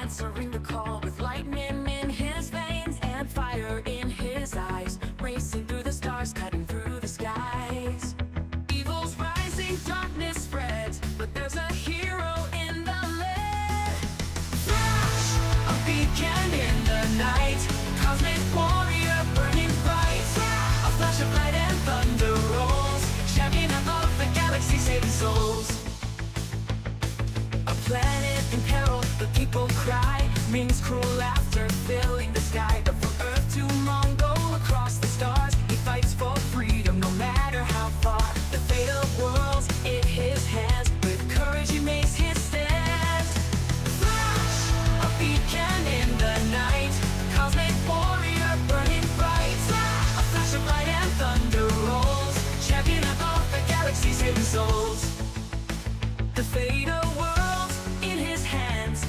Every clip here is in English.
answering the call with lightning in his veins and fire in his eyes, racing through the stars, cutting through the skies. Evil's rising, darkness spreads, but there's a hero in the lead. Flash, a beacon in the night, cosmic warrior burning bright. A flash of light and thunder rolls, champion of the galaxy, saving souls. A planet in peril, the people cry. Ming's cruel laughter filling the sky. But from Earth to Mongo, across the stars, he fights for freedom no matter how far. The fate of worlds in his hands, with courage he makes his stand. Flash, a beacon in the night, cosmic warrior burning bright. A flash of light and thunder rolls, champion of the galaxy, saving souls. The fate of worlds in his hands,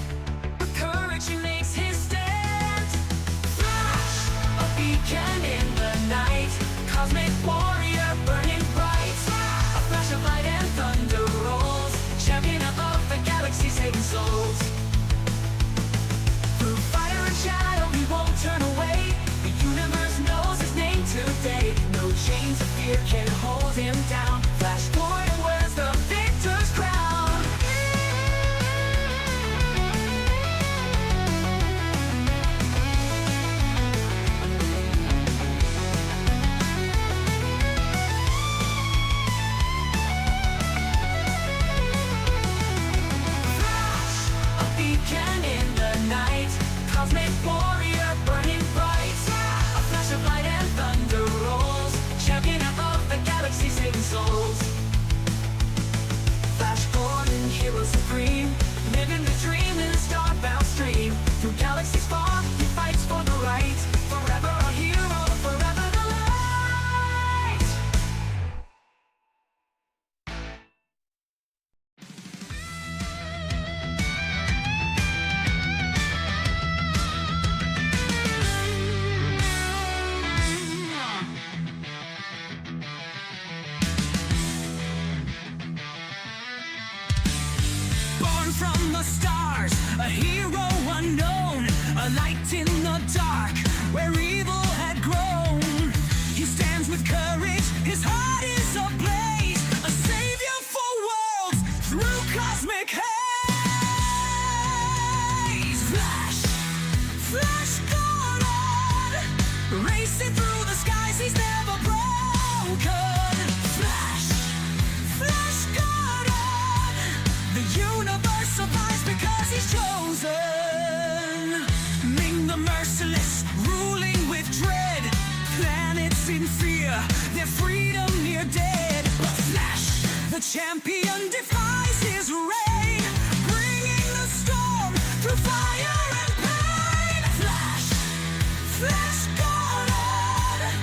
with courage he makes his stand. Flash, a beacon in the night, cosmic warrior burning bright. A flash of light and thunder rolls, champion of the galaxy, saving souls. Through fire and shadow he won't turn away. The universe knows his name today. No chains of fear can hold him down. Flash warrior wears the victor's crown. Beacon in the night, cosmic warrior burning bright. A flash of light and thunder rolls, champion of the galaxy, saving souls. Flash Gordon, hero supreme, living the dream in a starbound stream. Through galaxies far, he fights for the right. Forever a hero, forever the light. Born from the stars, a hero unknown, a light in the dark, where evil had grown. He stands with courage, his heart is ablaze, a savior for worlds through cosmic haze. Flash, Flash Gordon, racing through the skies, he's never broken. Flash, Flash Gordon, the universe survives because he's chosen. Ming the Merciless, ruling with dread. Planets in fear, their freedom near dead. But Flash, the champion, defies his reign, bringing the storm through fire and pain. Flash, Flash Gordon,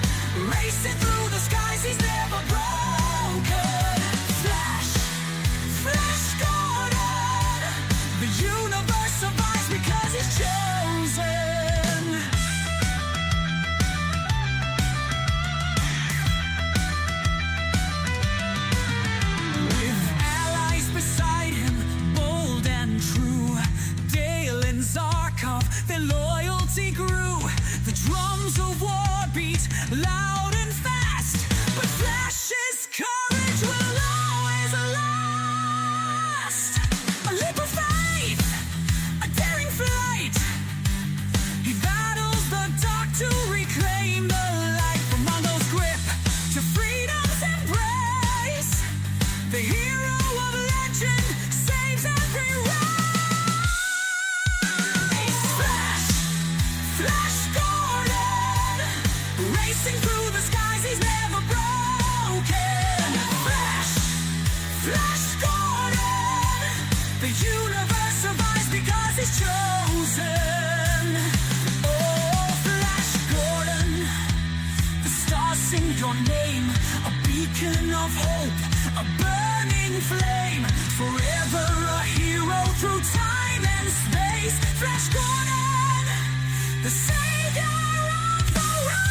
racing through the skies, he's never broken. Flash, Flash Gordon, the universe survives because he's chosen. With allies beside him, bold and true, Dale and Zarkov, their loyalty grew. The drums of war beat loud and fast, but Flash's courage will always last. A leap of faith, a daring flight. He battles the dark to reclaim the light. From Mongo's grip to freedom's embrace, the hero of legend saves every race. Flash, Flash Gordon, racing through the skies, he's never broken. Flash, Flash Gordon, the universe survives because he's chosen. Oh, Flash Gordon, the stars sing your name, a beacon of hope, a burning flame, forever a hero through time and space. Flash Gordon, the savior of the race.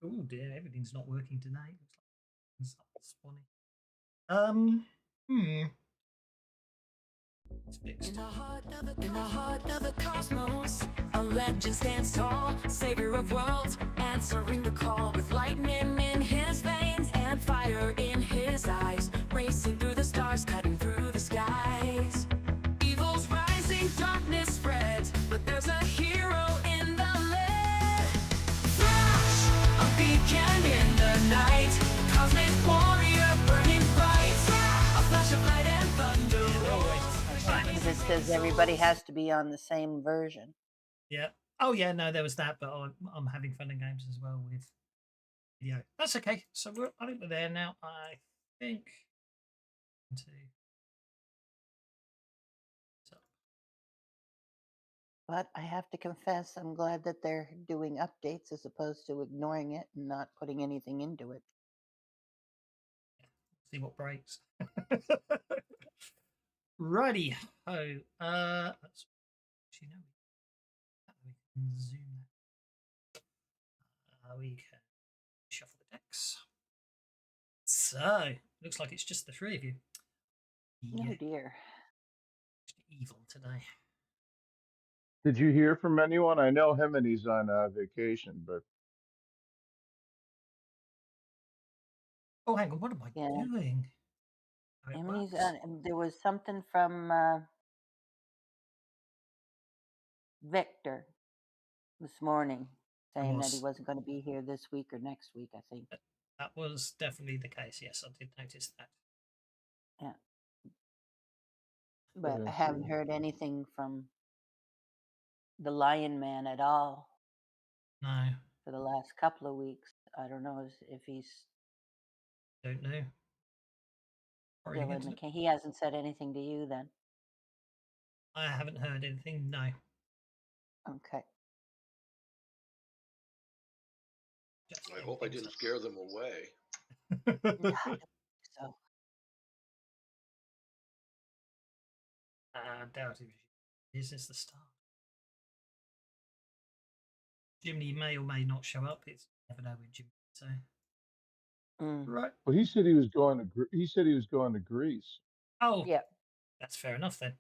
Oh dear, everything's not working today. Looks like it's spawning. It's fixed. In the heart of the cosmos, a legend stands tall, savior of worlds, answering the call with lightning in his veins and fire in his eyes, racing through the stars, cutting through the skies. Evil's rising, darkness spreads, but there's a hero in the lead. Flash, a beacon in the night, cosmic warrior burning bright, a flash of light and thunder. It says everybody has to be on the same version. Yeah. Oh yeah, no, there was that, but I'm having fun and games as well with video. That's okay. So I think we're there now. I think. But I have to confess, I'm glad that they're doing updates as opposed to ignoring it and not putting anything into it. See what breaks. Righty ho. Let's actually no. We can zoom that. We can shuffle the decks. So looks like it's just the three of you. Oh dear. Evil today. Did you hear from anyone? I know him and he's on vacation, but Oh, hang on. What am I doing? There was something from Victor this morning saying that he wasn't going to be here this week or next week, I think. That was definitely the case. Yes, I did notice that. Yeah. But I haven't heard anything from the Lion Man at all. No. For the last couple of weeks. I don't know if he's. Don't know. He hasn't said anything to you then? I haven't heard anything, no. Okay. I hope I didn't scare them away. I don't think so. I doubt it. Is this the start? Jimmy may or may not show up. It's never know with Jimmy. So. Right. Well, he said he was going to Greece. Oh, yeah. That's fair enough then.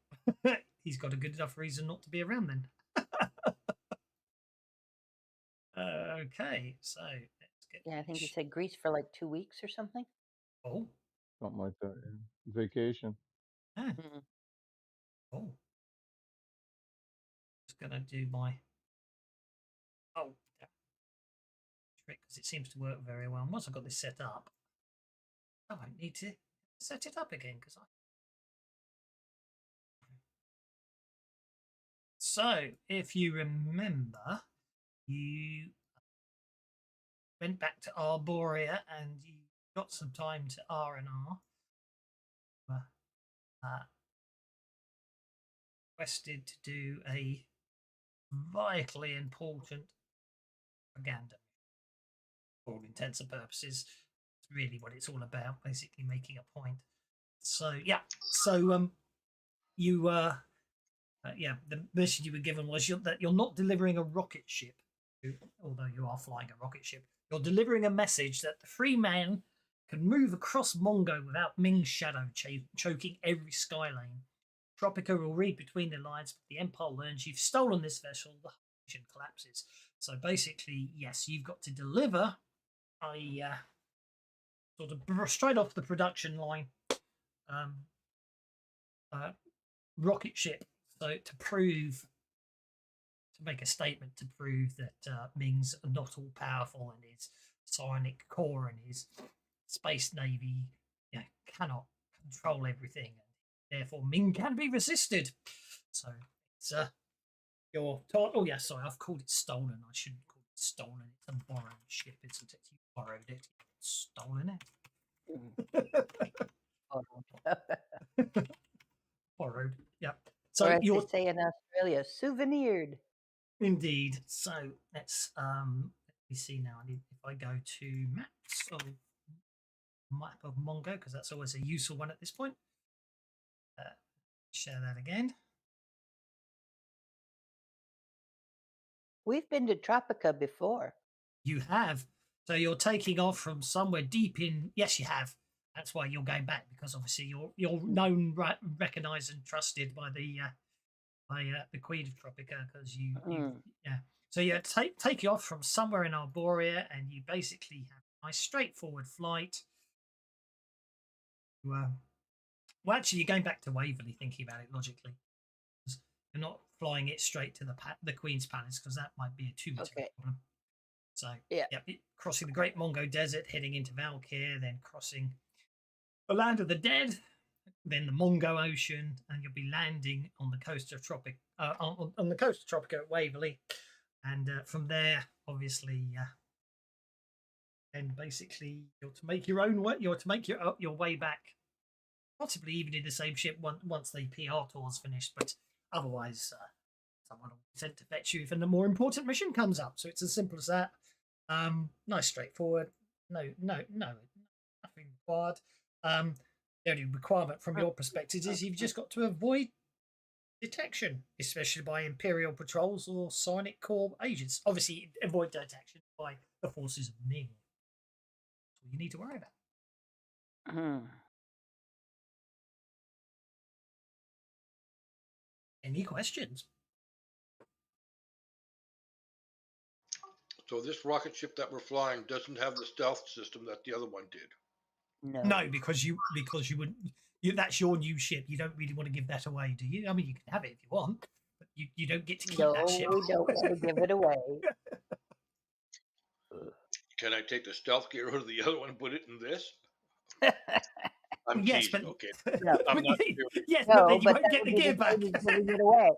He's got a good enough reason not to be around then. Okay, so let's get. Yeah, I think he said Greece for like 2 weeks or something. Oh, something like that. Yeah. Vacation. Oh, just gonna do my trick because it seems to work very well. And once I've got this set up, I won't need to set it up again because I. So, if you remember, you went back to Arboria and you got some time to R&R. Requested to do a vitally important propaganda. For all intents and purposes, it's really what it's all about, basically making a point. So, yeah. So, the mission you were given was that you're not delivering a rocket ship, although you are flying a rocket ship. You're delivering a message that the Freemen can move across Mongo without Ming's shadow choking every sky lane. Tropica will read between the lines, but the Empire learns you've stolen this vessel, the mission collapses. So basically, yes, you've got to deliver a sort of straight off the production line rocket ship. So to make a statement to prove that Ming's not all powerful and his psionic core and his space navy cannot control everything, and therefore Ming can be resisted. So it's your oh yeah, sorry, I've called it stolen. I shouldn't call it stolen. It's a borrowed ship, isn't it? You borrowed it, stolen it. Borrowed, yep. So or as they say in Australia, souvenired. Indeed. So let's let me see now. If I go to maps or map of Mongo, because that's always a useful one at this point. Share that again. We've been to Tropica before. You have. So you're taking off from somewhere deep in. Yes, you have. That's why you're going back, because obviously you're known, recognised, and trusted by the Queen of Tropica, because you yeah. So you take you off from somewhere in Arboria, and you basically have a nice straightforward flight. Well, actually, you're going back to Waverley, thinking about it logically. You're not flying it straight to the Queen's Palace, because that might be too much of a problem. So yeah, crossing the Great Mongo Desert, heading into Valkyr, then crossing the Land of the Dead, then the Mongo Ocean, and you'll be landing on the coast of on the coast of Tropica at Waverley, and from there, obviously, and basically you're to make your own way. You're to make your way back, possibly even in the same ship once the PR tour's finished, but otherwise, someone will be sent to fetch you if a more important mission comes up. So it's as simple as that. Nice, straightforward. No, nothing required. The only requirement from your perspective is you've just got to avoid detection, especially by Imperial patrols or Psionic Corps agents. Obviously, avoid detection by the forces of Ming. That's all you need to worry about. Any questions? So this rocket ship that we're flying doesn't have the stealth system that the other one did. No, because you wouldn't. That's your new ship. You don't really want to give that away, do you? I mean, you can have it if you want, but you don't get to keep that ship. No, we don't want to give it away. Can I take the stealth gear out of the other one and put it in this? I'm yes, teasing, but okay. No. I'm not yes, No, but then you but won't get the gear back. Giving it away.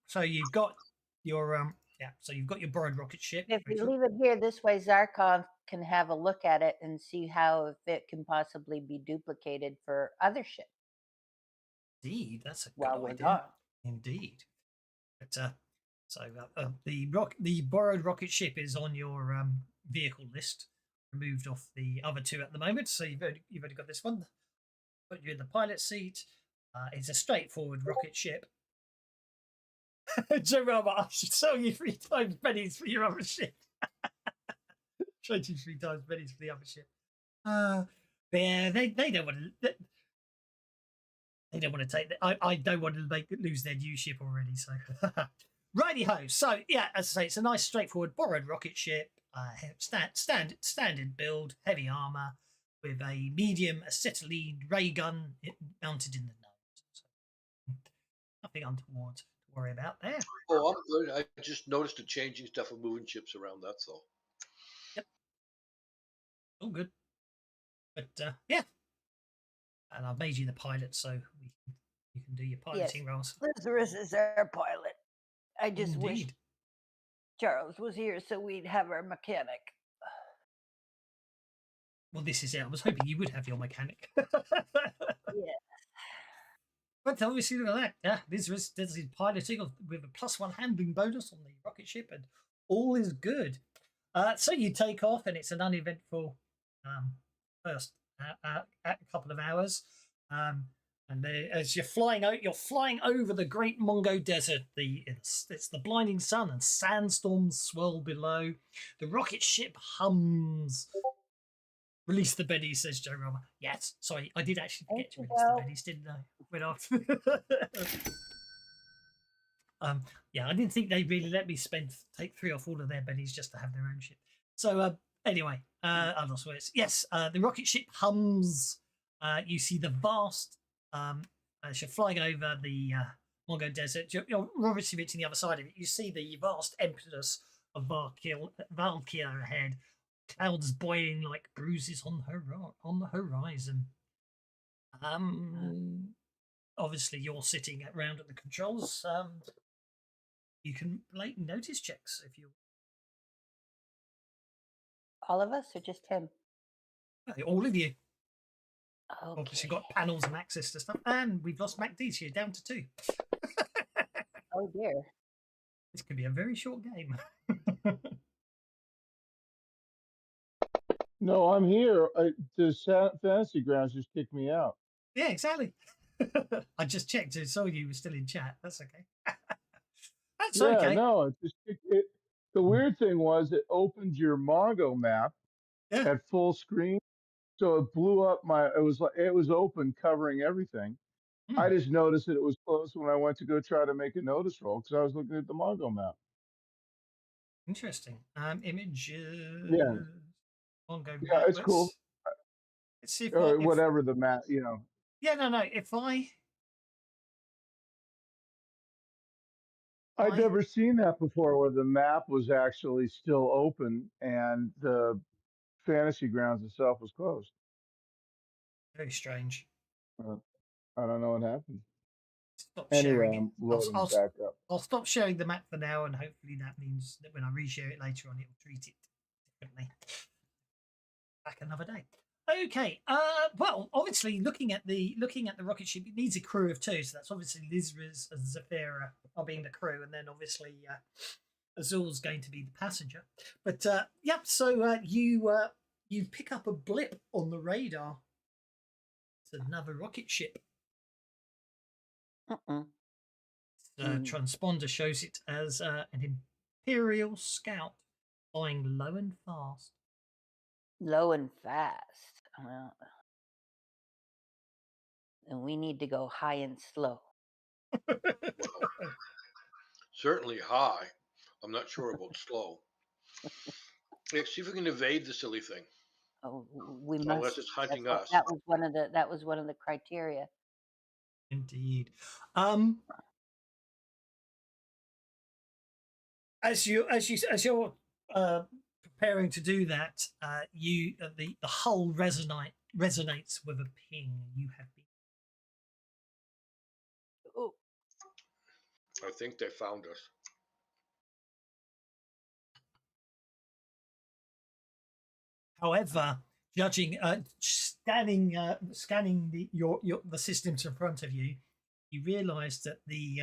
So you've got your so you've got your borrowed rocket ship. If we leave it here, this way Zarkov can have a look at it and see how if it can possibly be duplicated for other ships. Indeed, that's a While good we're idea. gone. Indeed. But the borrowed rocket ship is on your vehicle list, removed off the other two at the moment. So you've only got this one. Put you in the pilot seat. It's a straightforward rocket ship. Joe Rama, I should sell you 3 times pennies for your other ship. Trade you 3 times pennies for the other ship. Yeah, they don't want to. They don't want to take. I don't want to lose their new ship already. So, righty ho. So yeah, as I say, it's a nice, straightforward borrowed rocket ship. Standard build, heavy armor with a medium acetylene ray gun mounted in the nose. So, nothing untoward to worry about there. Oh, I'm good. I just noticed the changing stuff of moving ships around. That's all. Yep. All good. But yeah. And I've made you the pilot, so you can do your piloting roles. Lazarus is our pilot. I just wish Indeed. Charles was here so we'd have our mechanic. Well, this is it. I was hoping you would have your mechanic. Yeah. But obviously, look at that. Yeah, this is piloting with a +1 handling bonus on the rocket ship, and all is good. So you take off, and it's an uneventful first a couple of hours. And as you're flying over the Great Mongo Desert. It's the blinding sun and sandstorms swirl below. The rocket ship hums. Release the bennies, says Joe Rama. Yes, sorry, I did actually forget to release the bennies, didn't I? Went off. Yeah, I didn't think they'd really let me take 3 or 4 of their bennies just to have their own ship. So anyway, I lost words. Yes, the rocket ship hums. You see the vast, as you're flying over the Mongo Desert, you're obviously reaching the other side of it. You see the vast emptiness of Valkyr ahead, clouds boiling like bruises on the horizon. Obviously, you're sitting around at the controls. You can make notice checks if you. All of us or just him? All of you. Okay. Obviously, got panels and access to stuff, and we've lost MacD, so you're down to 2. Oh dear. This could be a very short game. No, I'm here. The Fantasy Grounds just kicked me out. Yeah, exactly. I just checked and saw you were still in chat. That's okay. That's Yeah, okay. no, the weird thing was it opened your Mongo map Yeah. at full screen, so it blew up it was open covering everything. Hmm. I just noticed that it was closed when I went to go try to make a notice roll because I was looking at the Mongo map. Interesting. Images. Yeah, Mongo yeah, map. it's cool. Let's see Or if whatever the map, you know. yeah, no. If I'd I never seen that before where the map was actually still open and the fantasy grounds itself was closed. very strange. Uh, I don't know what happened. Stop Anyway, sharing it. I'm loading back up. I'll stop sharing the map for now, and hopefully that means that when I reshare it later on, it will treat it differently. Back another day. Okay. Well, obviously, looking at the rocket ship, it needs a crew of 2. So that's obviously Lizraz and Zafira are being the crew, and then obviously Azul's going to be the passenger. But yeah, so you pick up a blip on the radar. It's another rocket ship. Uh-uh. The transponder shows it as an Imperial scout flying low and fast. Low and fast. Well, and we need to go high and slow. Certainly high. I'm not sure about slow. Yeah, see if we can evade the silly thing. Oh, we Unless must. it's hunting That us. was one of the criteria. Indeed. As you're preparing to do that, the hull resonates with a ping. You have been. Oh, I think they found us. However, judging, scanning the systems in front of you, you realise that the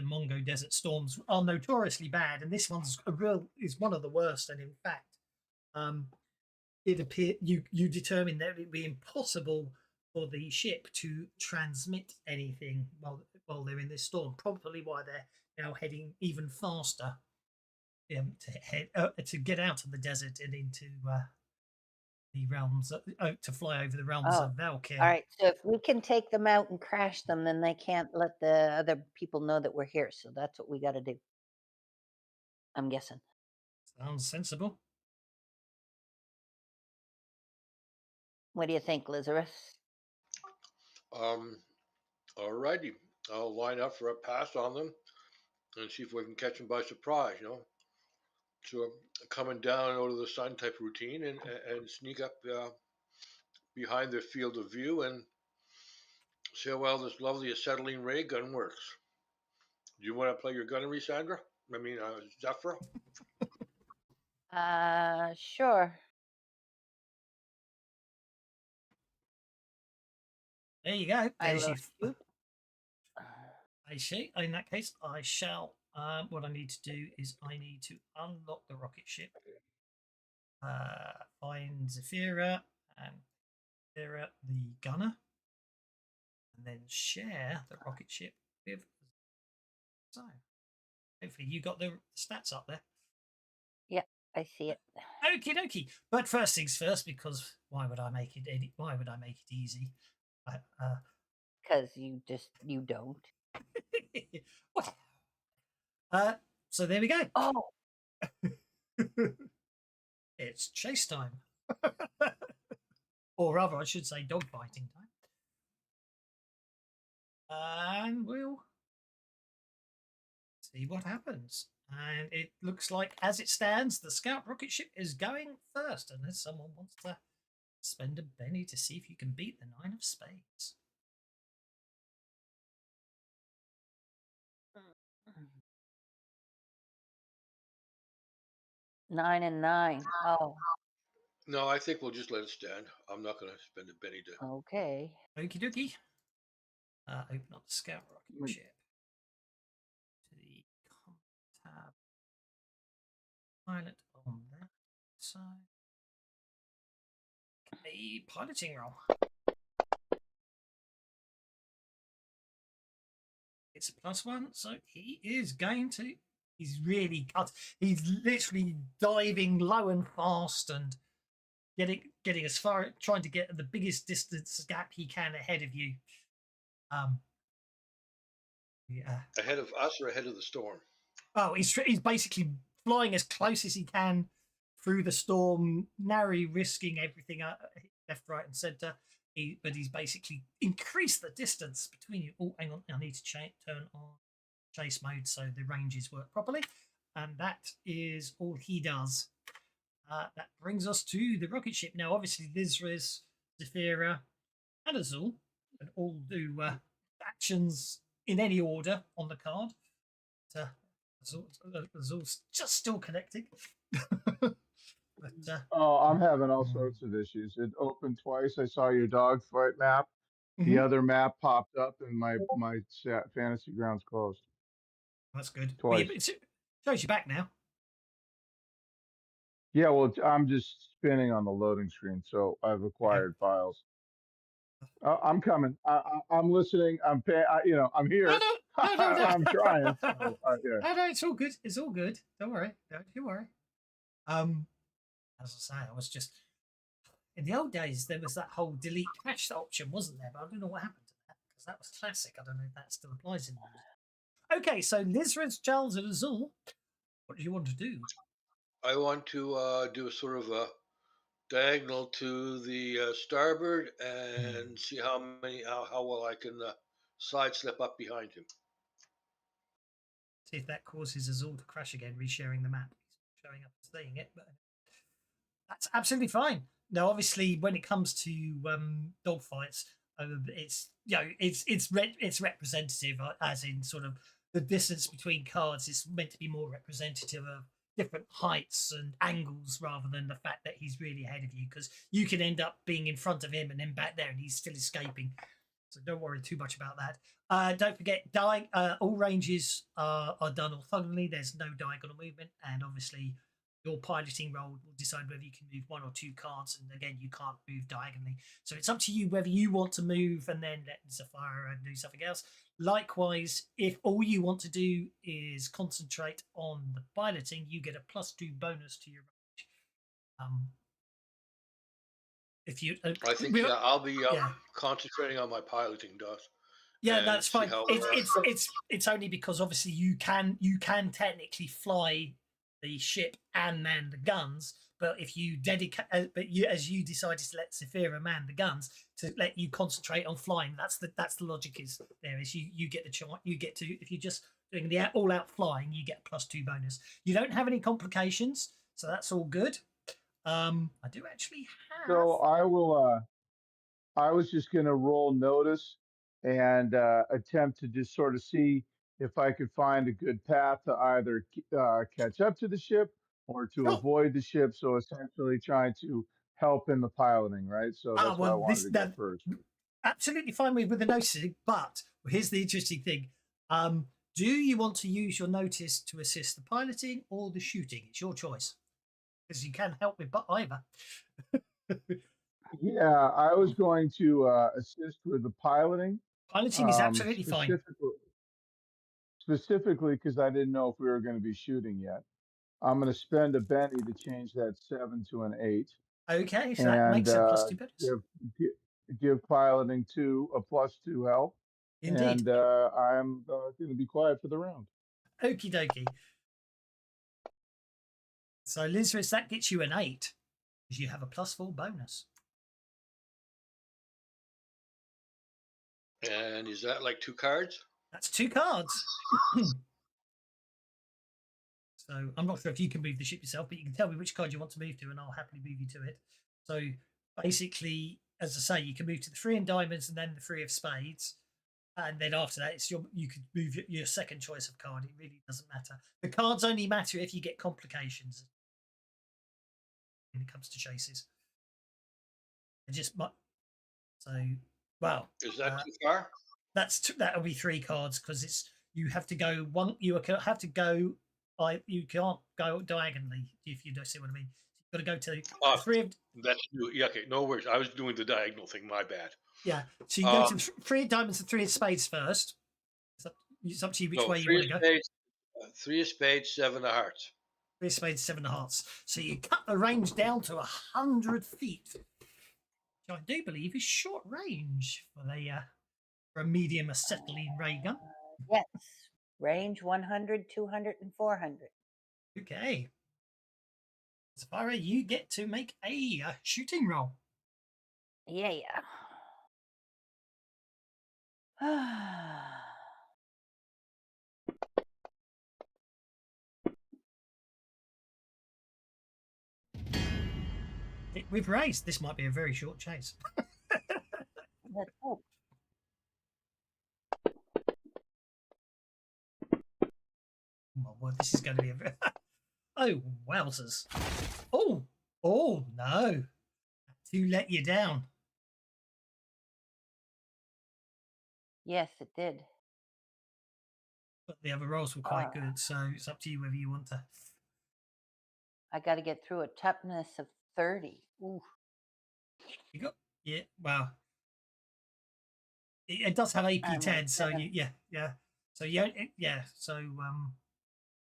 Mongo desert storms are notoriously bad, and this is one of the worst. And in fact, it appear you determine that it would be impossible for the ship to transmit anything while they're in this storm. Probably why they're now heading even faster to get out of the desert and into the realms to fly over the realms of Valkyr. all right. So if we can take them out and crash them, then they can't let the other people know that we're here. So that's what we got to do. I'm guessing. Sounds sensible. What do you think, Lazarus? Alrighty. I'll line up for a pass on them and see if we can catch them by surprise, you know. So coming down out of the sun type routine and sneak up behind their field of view and see how well this lovely acetylene ray gun works. Do you want to play your gunnery, Sandra? I mean, Zephyr? Sure. There you go. I There's will shoot. I see. In that case, I shall. What I need to do is I need to unlock the rocket ship, find Zafira and Zafira the gunner, and then share the rocket ship with. So, hopefully, you got the stats up there. Yeah, I see it. Okie dokie. But first things first, because why would I make it? Why would I make it easy? Because you don't. Well, so there we go. Oh, It's chase time. Or rather, I should say dogfighting time. And we'll see what happens. And it looks like, as it stands, the scout rocket ship is going first, unless someone wants to spend a penny to see if you can beat the 9 of spades. nine and nine. Oh, No, I think we'll just let it stand. I'm not going to spend a penny to. okay. Okie dokie. Open up the scout rocket ship to the tab. Pilot on that side. A piloting roll. It's a +1, so he is going to. He's really cut. He's literally diving low and fast and getting as far, trying to get the biggest distance gap he can ahead of you. Yeah. Ahead of us or ahead of the storm? Oh, he's basically flying as close as he can through the storm, narrowly risking everything left, right, and centre. But he's basically increased the distance between you. Oh, hang on, I need to turn on chase mode so the ranges work properly, and that is all he does. That brings us to the rocket ship. Now, obviously, Lizris, Zephyra, and Azul can all do actions in any order on the card. Azul's just still connecting. But, Oh, I'm having all sorts of issues. It opened twice. I saw your dogfight map. The other map popped up, and my fantasy grounds closed. That's good. Twice. Well, it shows you back now. Yeah, well, I'm just spinning on the loading screen, so I've acquired files. I'm coming. I'm listening. I'm I'm here. No. I'm trying. So, yeah. No, it's all good. It's all good. Don't worry. Don't you worry. As I say, I was just in the old days. There was that whole delete cache option, wasn't there? But I don't know what happened to that because that was classic. I don't know if that still applies in there. Okay, so Lizraz, Charles, and Azul, what do you want to do? I want to do a sort of a diagonal to the starboard and see how well I can side slip up behind him. See if that causes Azul to crash again, resharing the map. He's showing up and saying it, but that's absolutely fine. Now, obviously, when it comes to dogfights, it's representative, as in sort of the distance between cards is meant to be more representative of different heights and angles rather than the fact that he's really ahead of you, because you can end up being in front of him and then back there and he's still escaping. So don't worry too much about that. Don't forget, all ranges are done orthogonally. There's no diagonal movement, and obviously your piloting roll will decide whether you can move one or two cards, and again, you can't move diagonally. So it's up to you whether you want to move and then let Zephyra do something else. Likewise, if all you want to do is concentrate on the piloting, you get a +2 bonus to your range. If you, I think I'll be concentrating on my piloting, Doss. Yeah, that's fine. It's only because obviously you can technically fly the ship and man the guns, but if you dedicate, as you decided to let Zephyra man the guns to let you concentrate on flying, that's the logic is there. Is you get the chance, you get to, if you're just doing the all out flying, you get a +2 bonus. You don't have any complications, so that's all good. I do actually have. So I will. I was just going to roll notice and attempt to just sort of see if I could find a good path to either catch up to the ship or to avoid the ship. So essentially trying to help in the piloting, right? So that's what I wanted to get first. Absolutely fine with the noticing, but here's the interesting thing. Do you want to use your notice to assist the piloting or the shooting? It's your choice, because you can help with either. Yeah, I was going to assist with the piloting. Piloting is absolutely fine. Specifically because I didn't know if we were going to be shooting yet. I'm going to spend a Benny to change that 7 to an 8. Okay, so that makes a +2 bonus. Give piloting a +2 help. Indeed. And I'm going to be quiet for the round. Okie dokie. So, Lizris, that gets you an 8, because you have a +4 bonus. And is that like 2 cards? That's 2 cards. So I'm not sure if you can move the ship yourself, but you can tell me which card you want to move to, and I'll happily move you to it. So basically, as I say, you can move to the 3 of diamonds and then the 3 of spades, and then after that, it's you could move your second choice of card. It really doesn't matter. The cards only matter if you get complications when it comes to chases. Well, is that too far? That'll be 3 cards, because you have to go one. You have to go. You can't go diagonally, if you don't see what I mean. You've got to go to 3 of. That's new. Yeah, okay, no worries. I was doing the diagonal thing. My bad. Yeah, so you go to 3 of diamonds and 3 of spades first. So It's up to you which No, way you three want of to go. spades, 3 of spades, 7 of hearts. 3 of spades, 7 of hearts. So you cut the range down to 100 feet, which I do believe is short range for a medium acetylene ray gun. Yes. Range 100, 200, and 400. Okay. Sapphira, you get to make a shooting roll. Yeah. With race, this might be a very short chase. Let's hope. Oh, well, this is going to be a very... Oh, wowzers. Oh no. To let you down. Yes, it did. But the other rolls were quite good, so it's up to you whether you want to. I got to get through a toughness of 30. Ooh. You got, yeah, well, it does have AP I'm 10, like so seven. yeah. So yeah, so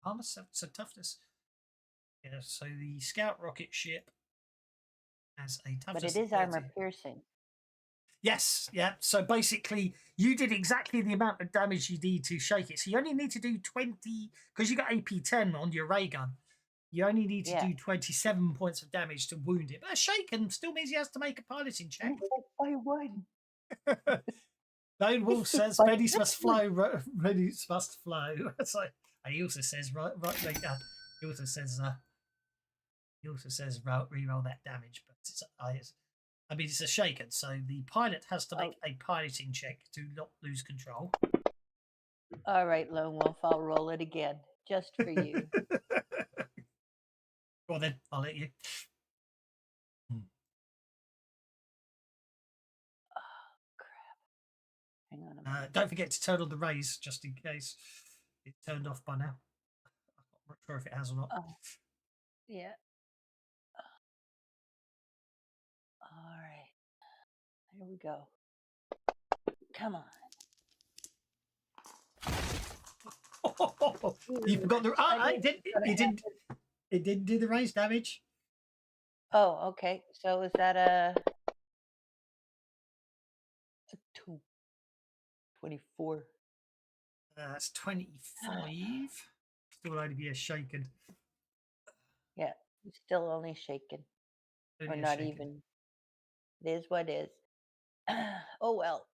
armor, so toughness. Yeah, so the scout rocket ship has a toughness. But it is of 30. armor piercing. Yes, yeah. So basically, you did exactly the amount of damage you need to shake it. So you only need to do 20, because you got AP 10 on your ray gun. You only need to do 27 points of damage to wound it. But a shaken still means he has to make a piloting check. By one. Lone Wolf says, By "Benny's must flow. Benny's must flow." So he also says, right. He also says, re-roll that damage. But I mean, it's a shaken, so the pilot has to make a piloting check to not lose control. All right, Lone Wolf, I'll roll it again, just for you. Well then, I'll let you. Oh, crap. Hang on a minute. Don't forget to turn on the rays, just in case it's turned off by now. I'm not sure if it has or not. Oh, yeah. All right. Here we go. Come on. You forgot the. It didn't do the raise damage. Oh, okay. So is that a 2? 24. That's 25. Still only be a shaken. Yeah, it's still only shaken. Only Or a not shaken. even. It is what is. Oh, well.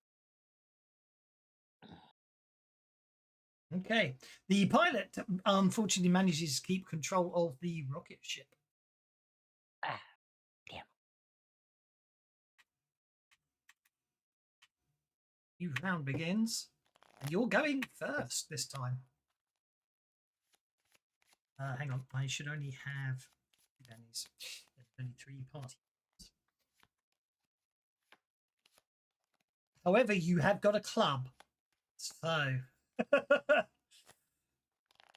Okay. The pilot unfortunately manages to keep control of the rocket ship. Ah, damn. New round begins. And you're going first this time. Hang on. I should only have 2 pennies. There's only 3 parties. However, you have got a club. So.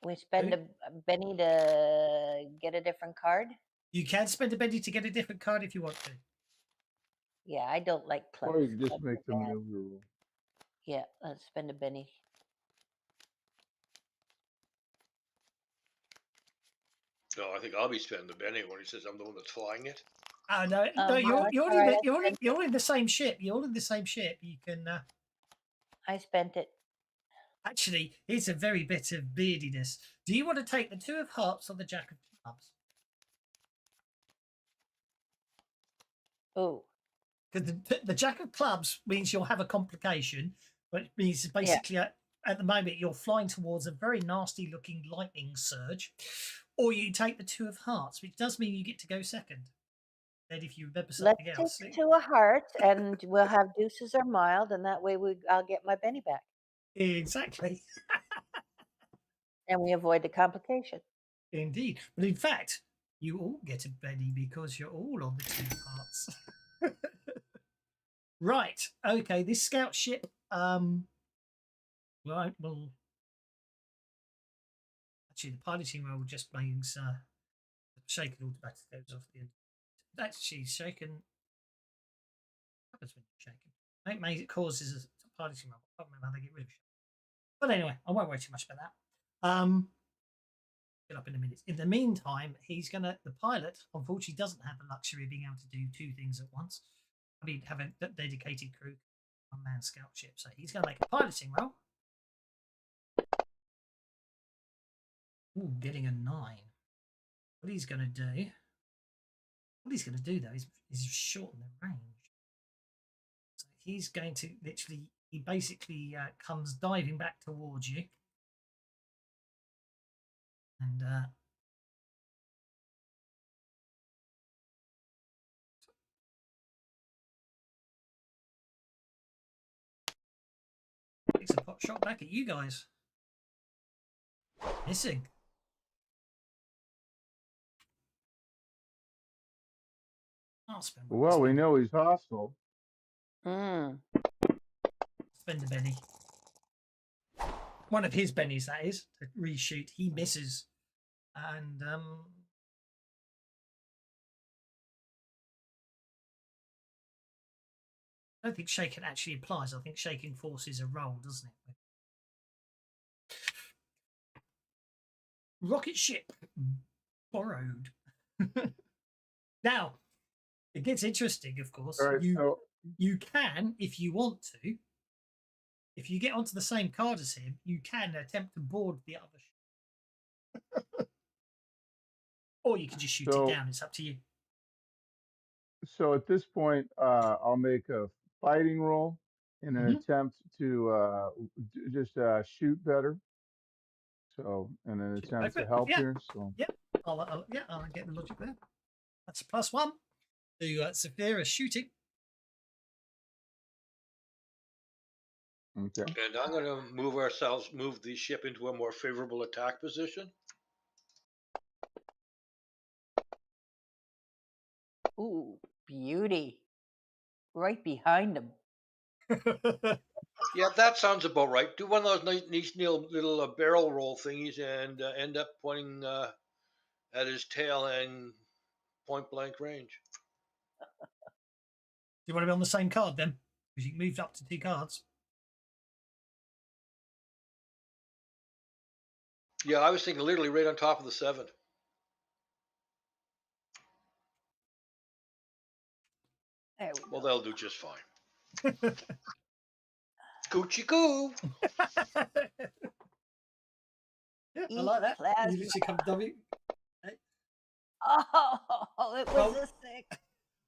We spend a Benny to get a different card? You can spend a penny to get a different card if you want to. Yeah, I don't like clubs. Or you can just Clubs make are the bad. maneuver roll. Yeah, let's spend a Benny. No, I think I'll be spending the Benny when he says I'm the one that's flying it. Oh no, Oh, you're that's you're all in right, you're in the same ship. You're all in the same ship. You can I spent it. actually. Here's a very bit of beardiness. Do you want to take the 2 of hearts or the Jack of clubs? Oh, Because the Jack of clubs means you'll have a complication, but it means basically at the moment you're flying towards a very nasty looking lightning surge, or you take the 2 of hearts, which does mean you get to go second. Then if you remember something let's else, take 2 of hearts, and we'll have deuces or mild, and that way I'll get my Benny back, exactly, and we avoid the complication. indeed. But in fact, you all get a Benny because you're all on the 2 of hearts. Right. Okay. This scout ship. Well, actually, the piloting roll just means shaken automatically goes off the end. Actually, shaken. What happens when you're shaken? It causes a piloting roll. I can't remember how they get rid of shaken. But anyway, I won't worry too much about that. Get up in a minute. In the meantime, the pilot unfortunately doesn't have the luxury of being able to do two things at once. I mean, have a dedicated crew, one-man scout ship. So he's going to make a piloting roll. Ooh, getting a 9. What he's going to do though is shorten the range. So he's going to he basically comes diving back towards you. And takes a pot shot back at you guys. Missing. Well, we know he's hostile. Spend a Benny. One of his bennies, that is, to reshoot. He misses. And I don't think shaken actually applies. I think shaking forces a roll, doesn't it? Rocket ship borrowed. Now, it gets interesting, of course. Right, you can, if you want to, if you get onto the same card as him, you can attempt to board the other ship. Or you can just shoot it down. It's up to you. So at this point, I'll make a fighting roll in an attempt to just shoot better. So, in an attempt to help here. So, I'll get the logic there. That's a +1 to Saphira's shooting. Okay. And I'm going to move the ship into a more favorable attack position. Ooh, beauty. Right behind him. Yeah, that sounds about right. Do one of those nice little barrel roll thingies and end up pointing at his tail and point blank range. Do you want to be on the same card then? Because you moved up to 2 cards. Yeah, I was thinking literally right on top of the 7. Well, they'll do just fine. Coochie coo. Yeah, I like that. You literally come W. Oh, it was a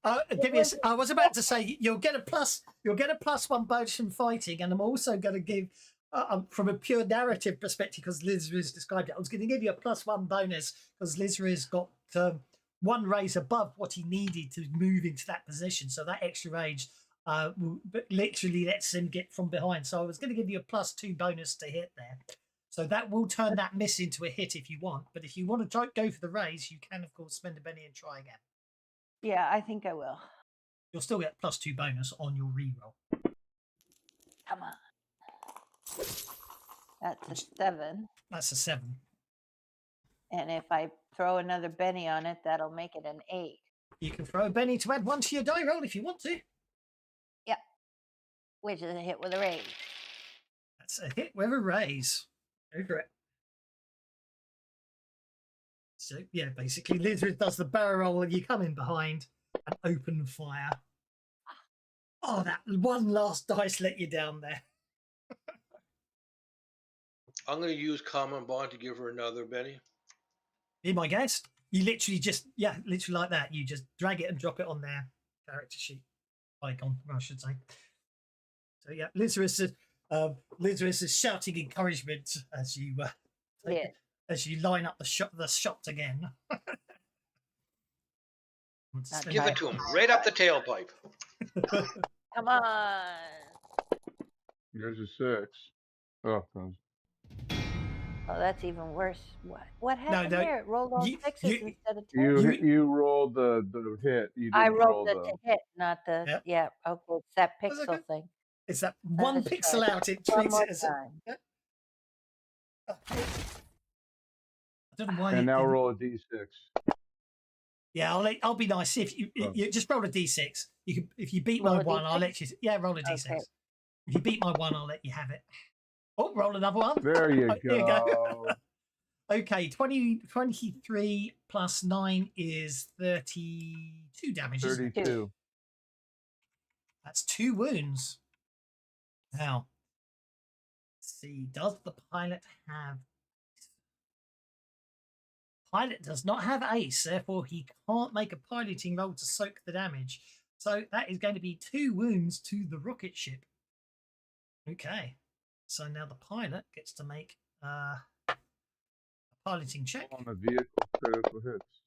6. I was about to say you'll get a +1 bonus from fighting, and I'm also going to give from a pure narrative perspective, because Liz has described it. I was going to give you a +1 bonus because Liz has got 1 raise above what he needed to move into that position, so that extra range literally lets him get from behind. So I was going to give you a +2 bonus to hit there. So that will turn that miss into a hit if you want. But if you want to go for the raise, you can, of course, spend a Benny and try again. Yeah, I think I will. You'll still get +2 bonus on your reroll. Come on. That's a 7. That's a 7. And if I throw another Benny on it, that'll make it an 8. You can throw a Benny to add 1 to your die roll if you want to. Yep. Which is a hit with a raise. That's a hit with a raise. Go for it. So, yeah, basically, Lizard does the barrel roll and you come in behind and open fire. Oh, that one last dice let you down there. I'm going to use Common Bond to give her another Benny. Be my guest. You literally just, literally like that. You just drag it and drop it on their character sheet icon, I should say. So, yeah, Lizard is shouting encouragement as you as you line up the shot again. Give it to him right up the tailpipe. Come on. There's a 6. Oh, Oh, that's even worse. What happened here? It rolled all 6s instead of 10s. You rolled the hit. You didn't I rolled roll it to hit, not the. Yep. Yeah, okay. It's that That's pixel okay. thing. It's that one pixel out. It One treats more it as time. I don't know why. And now roll a d6. Yeah, I'll be nice. If you just roll a d6, if you beat my 1, I'll let you. Yeah, roll a d6. Okay. If you beat my 1, I'll let you have it. Oh, roll another one. There you There you go. go. Okay, 23 plus 9 is 32 damage, isn't it? 32. That's 2 wounds. Now, let's see, does the pilot have... Pilot does not have ace, therefore he can't make a piloting roll to soak the damage. So that is going to be 2 wounds to the rocket ship. Okay, so now the pilot gets to make a piloting check. On the vehicle, critical hits.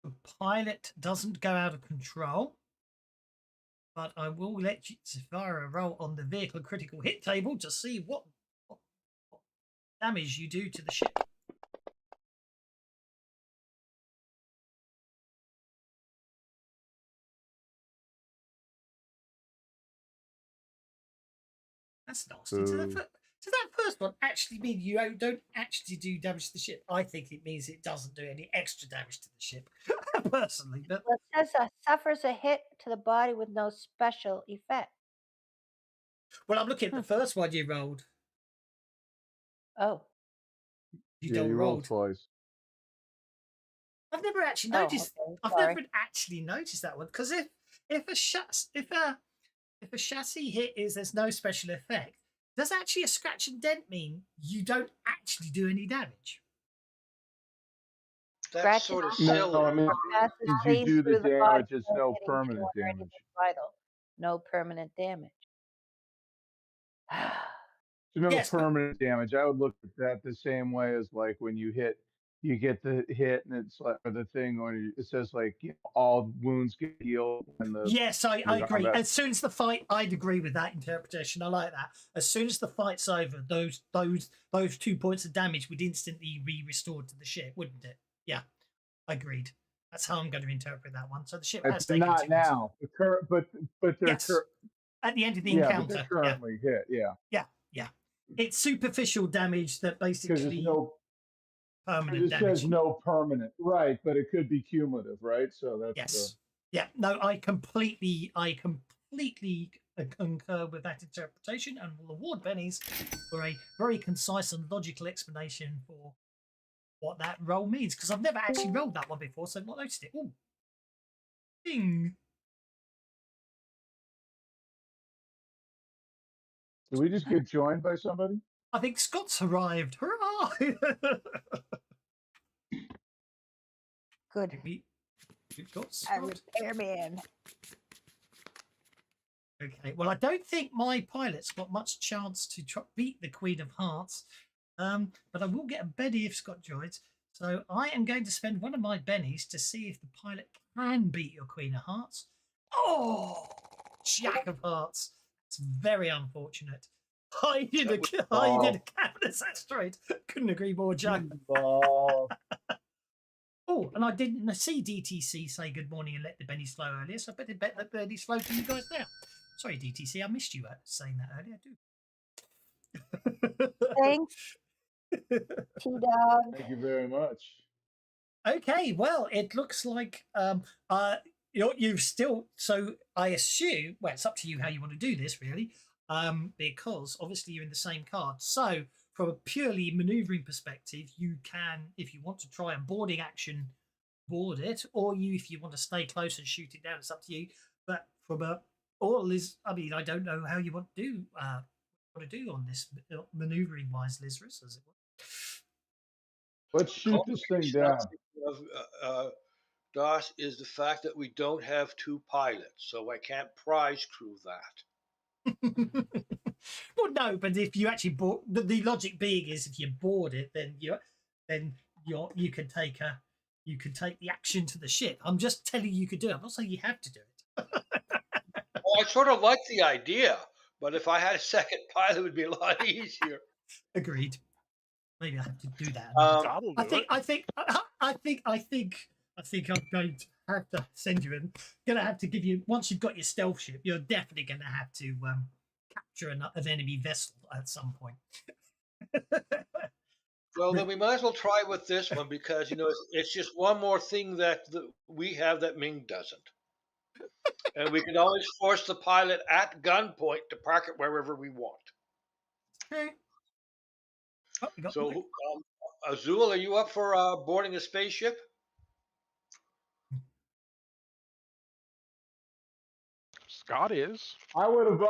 The pilot doesn't go out of control, but I will let you fire a roll on the vehicle critical hit table to see what damage you do to the ship. That's nasty. Does that first one actually mean you don't actually do damage to the ship? I think it means it doesn't do any extra damage to the ship, personally. But Well, it says suffers a hit to the body with no special effect. well, I'm looking at the first one you rolled. Oh, You Yeah, don't you rolled rolled. twice. I've never actually Oh, noticed. okay, I've sorry. never actually noticed that one because if a chassis hit is there's no special effect, does actually a scratch and dent mean you don't actually do any damage? That's Scratch sort of and silly. No, I mean, passes if you clean do the through body damage, it's without no hitting permanent anyone or damage. anything vital. No permanent damage. So no Yes, but- permanent damage. I would look at that the same way as like when you hit, you get the hit and it's like or the thing on it says like all wounds get healed and the Yes, I agree. combat. As soon as the fight, I'd agree with that interpretation. I like that. As soon as the fight's over, those 2 points of damage would instantly be restored to the ship, wouldn't it? Yeah, agreed. That's how I'm going to interpret that one. So the ship has It's taken not 2 wounds. now. But they're Yes, at the end of the yeah, but encounter. they're currently hit. Yeah, Yeah. It's superficial damage that because basically there's no. permanent It damage. says no permanent, right? But it could be cumulative, right? So that's Yes. Yeah. No, I completely concur with that interpretation and will award pennies for a very concise and logical explanation for what that roll means because I've never actually rolled that one before, so I've not noticed it. Oh, ding! Did we just get joined by somebody? I think Scott's arrived. Hurrah! Good. We've got A Scott. repairman. Okay, well, I don't think my pilot's got much chance to beat the Queen of Hearts, but I will get a Benny if Scott joins. So I am going to spend one of my bennies to see if the pilot can beat your Queen of Hearts. Oh, Jack of Hearts. It's very unfortunate. I did a Cabinet asteroid. Couldn't agree more, Jack. Oh, Oh, and I didn't see DTC say good morning and let the bennies flow earlier, so I better bet that bennies flow to you guys now. Sorry, DTC, I missed you saying that earlier. I do. Thanks, T-Dog. thank you very much. Okay, well, it looks like you've still. So I assume, well, it's up to you how you want to do this, really, because obviously you're in the same card. So from a purely maneuvering perspective, you can, if you want to try a boarding action, board it, or if you want to stay close and shoot it down, it's up to you. But from a I mean, I don't know how you want to do on this maneuvering wise, Lizrus, as it were. Let's shoot this thing down. Of, DOS is the fact that we don't have 2 pilots, so I can't prize crew that. Well, no, but if you actually board, the logic being is if you board it, then you can take the action to the ship. I'm just telling you could do it. I'm not saying you have to do it. Well, I sort of like the idea, but if I had a second pilot, it would be a lot easier. Agreed. Maybe I have to do that. That'll do it. I think I'm going to have to send you in. Going to have to give you, once you've got your stealth ship, you're definitely going to have to capture an enemy vessel at some point. Well, then we might as well try with this one because it's just one more thing that we have that Ming doesn't. And we can always force the pilot at gunpoint to park it wherever we want. True. Oh, we got So, the Azul, are you up for boarding a spaceship? Scott is. I would have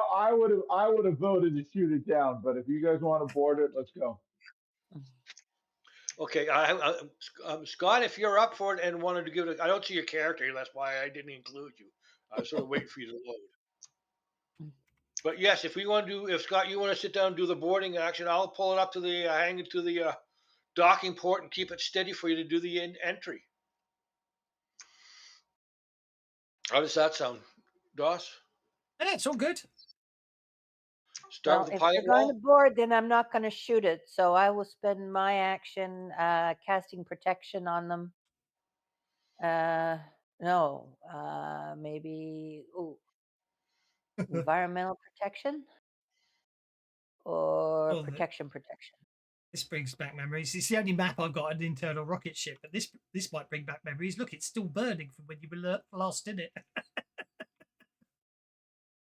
voted to shoot it down, but if you guys want to board it, let's go. Okay, Scott, if you're up for it and wanted to give it, I don't see your character. That's why I didn't include you. I was sort of waiting for you to load. But yes, if we want to do, if Scott, you want to sit down and do the boarding action, I'll pull it up to the hang it to the docking port and keep it steady for you to do the entry. How does that sound, Doss? Yeah, it's all good. Start Well, with the if pilot they're going to roll. board, then I'm not going to shoot it. So I will spend my action casting protection on them. No, maybe environmental protection or Oh, protection. this brings back memories. It's the only map I've got an internal rocket ship, but this might bring back memories. Look, it's still burning from when you were last in it.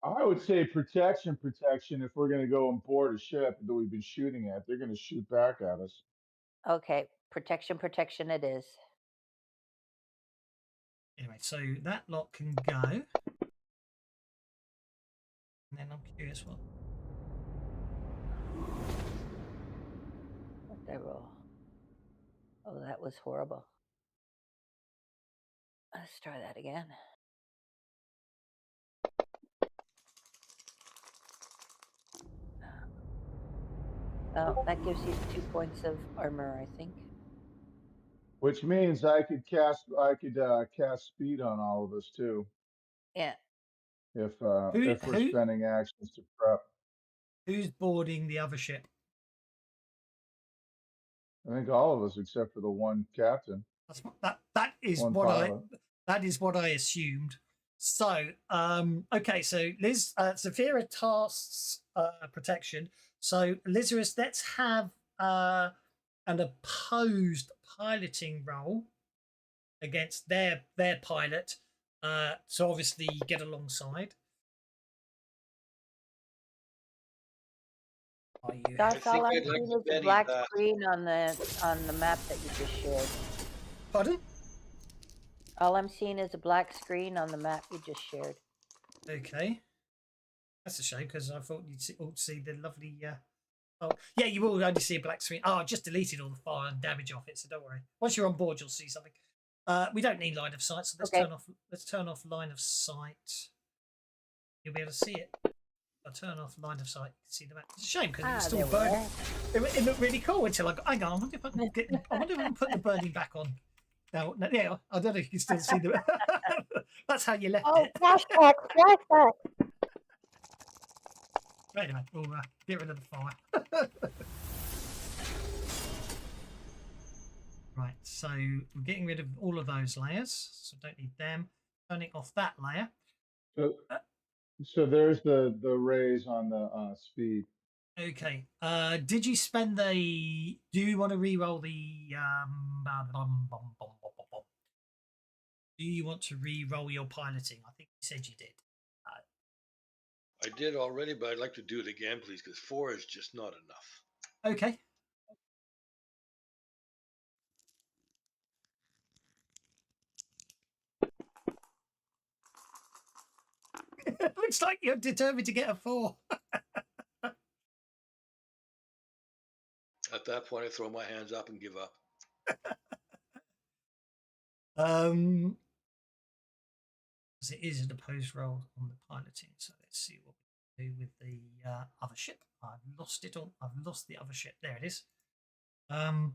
I would say protection. If we're going to go and board a ship that we've been shooting at, they're going to shoot back at us. Okay, protection it is. Anyway, so that lot can go. And then I'm curious what What did I roll? Oh, that was horrible. Let's try that again. Oh, that gives you 2 points of armor, I think. Which means I could cast speed on all of us too. Yeah. If we're spending actions to prep. Who's boarding the other ship? I think all of us except for the one captain. That is one what pilot. that is what I assumed. So okay, so Liz Zafira tasks protection. So Lazarus, let's have an opposed piloting role against their pilot. So obviously get alongside. That's all I'm seeing is a black screen on the map that you just shared. Pardon? All I'm seeing is a black screen on the map you just shared. Okay. That's a shame because I thought you'd see the lovely. Oh, yeah, you will only see a black screen. Oh, I just deleted all the fire and damage off it, so don't worry. Once you're on board, you'll see something. We don't need line of sight, so let's turn off line of sight. You'll be able to see it. I'll turn off line of sight. You can see the map. It's a shame because it's still burning. It looked really cool until I got. Hang on, I wonder if I can put the burning back on. No, yeah, I don't know if you can still see the. That's how you left it. Flashback. Anyway, we'll get rid of the fire. Right, so we're getting rid of all of those layers, so don't need them. Turning off that layer. So there's the raise on the speed. Okay. Did you spend the? Do you want to re-roll the? Do you want to re-roll your piloting? I think you said you did. I did already, but I'd like to do it again, please, because 4 is just not enough. Okay. Looks like you're determined to get a 4. At that point, I throw my hands up and give up. Because it is an opposed roll on the piloting, so let's see what we can do with the other ship. I've lost it on. I've lost the other ship. There it is. Pilot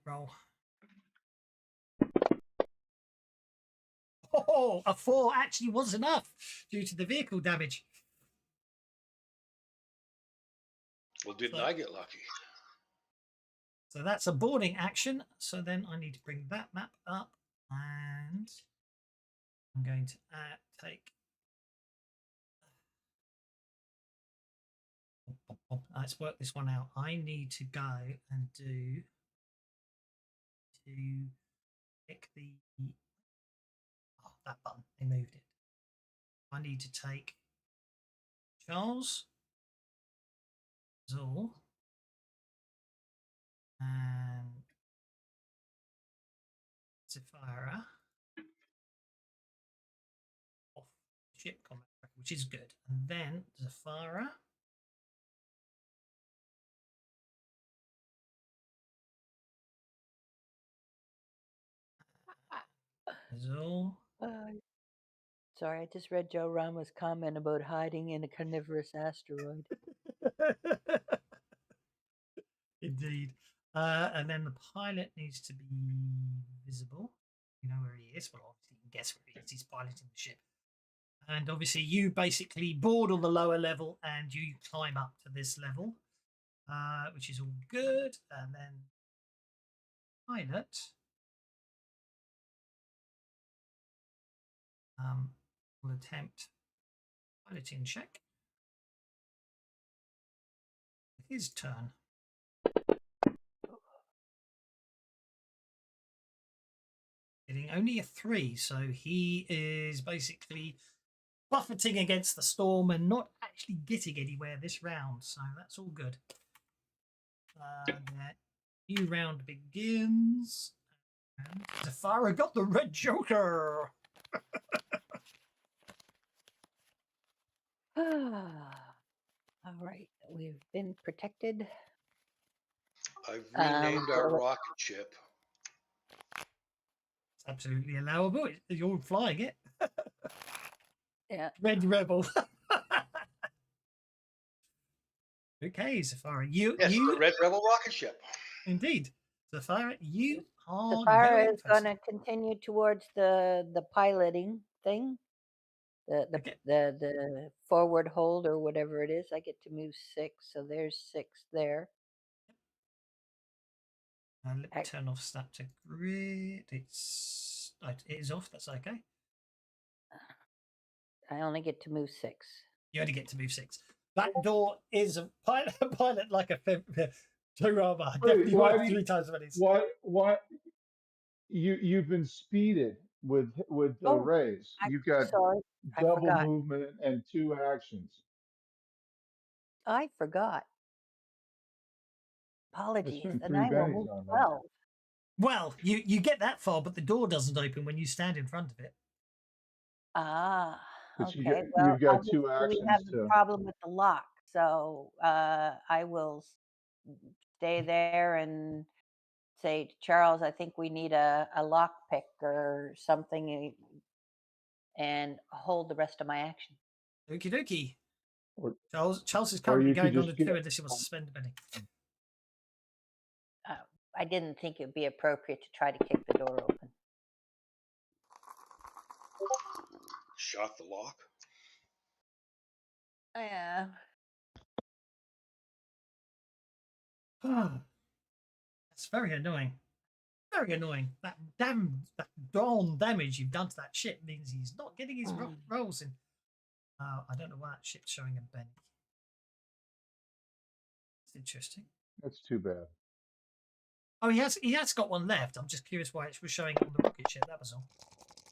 roll. Oh, a 4 actually was enough due to the vehicle damage. Well, didn't I get lucky? So that's a boarding action. So then I need to bring that map up, and I'm going to take. Let's work this one out. I need to go and do to pick the that button. They moved it. I need to take Charles, Zul, and Zafira off ship combat, which is good. And then Zafira. Zul. Sorry, I just read Joe Rama's comment about hiding in a carnivorous asteroid. Indeed. And then the pilot needs to be visible. You know where he is. Well, obviously, you can guess where he is. He's piloting the ship. And obviously, you basically board on the lower level and you climb up to this level, which is all good. And then pilot. Will attempt piloting check. His turn. Getting only a 3, so he is basically buffeting against the storm and not actually getting anywhere this round. So that's all good. New round begins. And Zafira got the red joker. All right, we've been protected. I've renamed our rocket ship. It's absolutely allowable. You're flying it. Yeah. Red Rebel. Okay, Zafira, Yes, you the Red Rebel rocket ship. indeed. Zafira, you are Zafira is going going to continue towards the piloting thing, the forward hold or whatever it is. I get to move 6, so there's 6 there. Let me turn off snap to grid. It is off. That's okay. I only get to move 6. You only get to move 6. That door is a pilot like a Joe Rama. Definitely worth 3 times as many. What? You've been speeded with the raise. You've got double movement and 2 actions. I forgot. Apologies. spent And 3 I will bennies move on that. 12. Well, you get that far, but the door doesn't open when you stand in front of it. Ah, But okay. you've got 2 obviously actions we have the to. problem with the lock, so I will stay there and say to Charles, I think we need a lock pick or something, and hold the rest of my action. Okie dokie. Or- Charles is or currently you could going on just a get- 2 unless he wants to spend a penny. I didn't think it would be appropriate to try to kick the door open. Shot the lock. Yeah. That's very annoying. Very annoying. That darn damage you've done to that ship means he's not getting his rolls in. I don't know why that ship's showing a benny. It's interesting. That's too bad. Oh, he has got one left. I'm just curious why it was showing it on the rocket ship. That was all.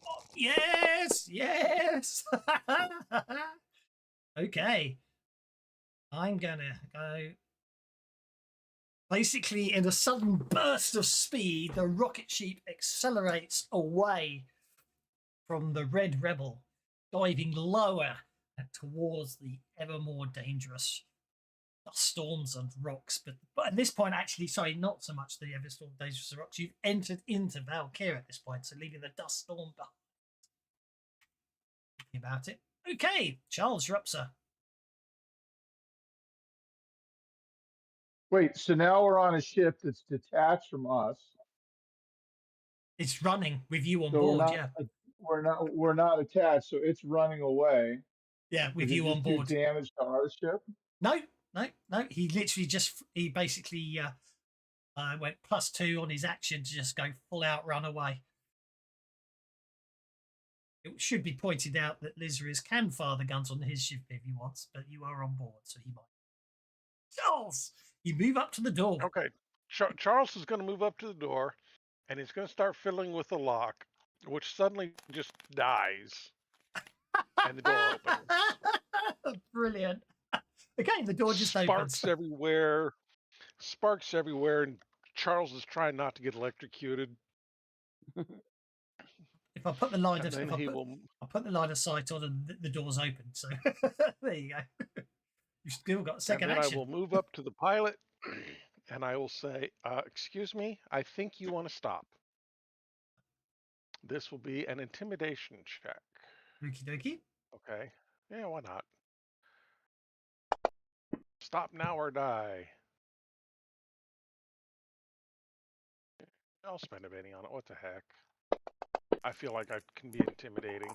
Oh, yes, yes. Okay. I'm gonna go. Basically, in a sudden burst of speed, the rocket ship accelerates away from the Red Rebel, diving lower and towards the ever more dangerous dust storms and rocks. But at this point, actually, sorry, not so much the ever more dangerous rocks. You've entered into Valkyria at this point, so leaving the dust storm behind. Thinking about it. Okay, Charles, you're up, sir. Wait, so now we're on a ship that's detached from us. It's running with you on So board, yeah. We're not attached, so it's running away. Yeah, with Did you it on just do board. damage to our ship? No. He literally he basically went +2 on his action to just go full out run away. It should be pointed out that Lizarus can fire the guns on his ship if he wants, but you are on board, so he might. Charles, you move up to the door. Okay. Charles is going to move up to the door, and it's going to start fiddling with the lock, which suddenly just dies, and the door opens. Brilliant. Again, the door just opens. Sparks everywhere, and Charles is trying not to get electrocuted. If I put the line And of, then I put the line of sight on, and the door's open. So there you go. You've still got second and then action. I will move up to the pilot, and I will say, "Excuse me, I think you want to stop." This will be an intimidation check. Okie dokie. Okay. Yeah, why not? Stop now or die. I'll spend a penny on it. What the heck? I feel like I can be intimidating.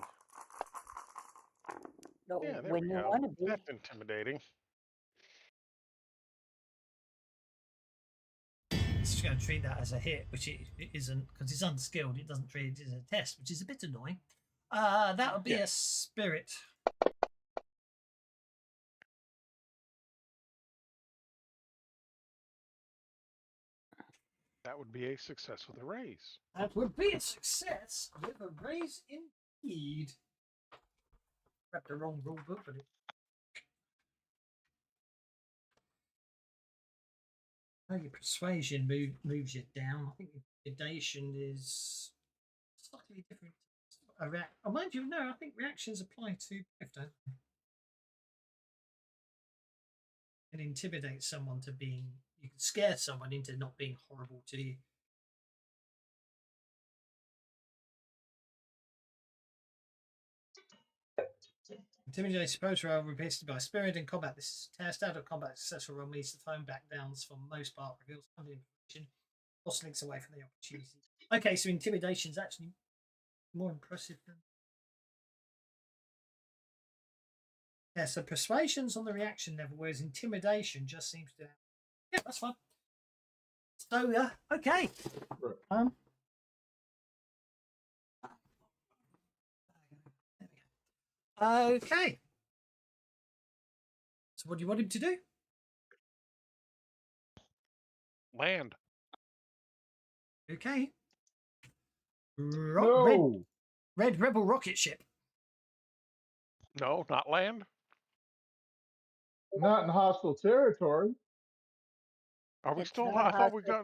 No, Yeah, there when we you go. want to be. That's intimidating. It's just going to treat that as a hit, which it isn't, because it's unskilled. It doesn't treat it as a test, which is a bit annoying. That would be a spirit. That would be a success with a raise. That would be a success with a raise indeed. Grabbed the wrong rule book, but it. Oh, your persuasion moves you down. I think your intimidation is slightly different. Oh, mind you, no, I think reactions apply to both, don't they? You can intimidate someone to being. You can scare someone into not being horrible to you. Intimidate supposed roll repeated by spirit in combat. This is a test. Out of combat, successful roll means the phone back downs for the most part, reveals under information, or slinks away from the opportunity. Okay, so intimidation is actually more impressive than. Yeah, so persuasion's on the reaction level, whereas intimidation just seems to. Yeah, that's fine. So, okay. Okay. So what do you want him to do? Land. Okay. No. Red Rebel rocket ship. No, not land. Not in hostile territory. Are we It's still? not I thought we hostile.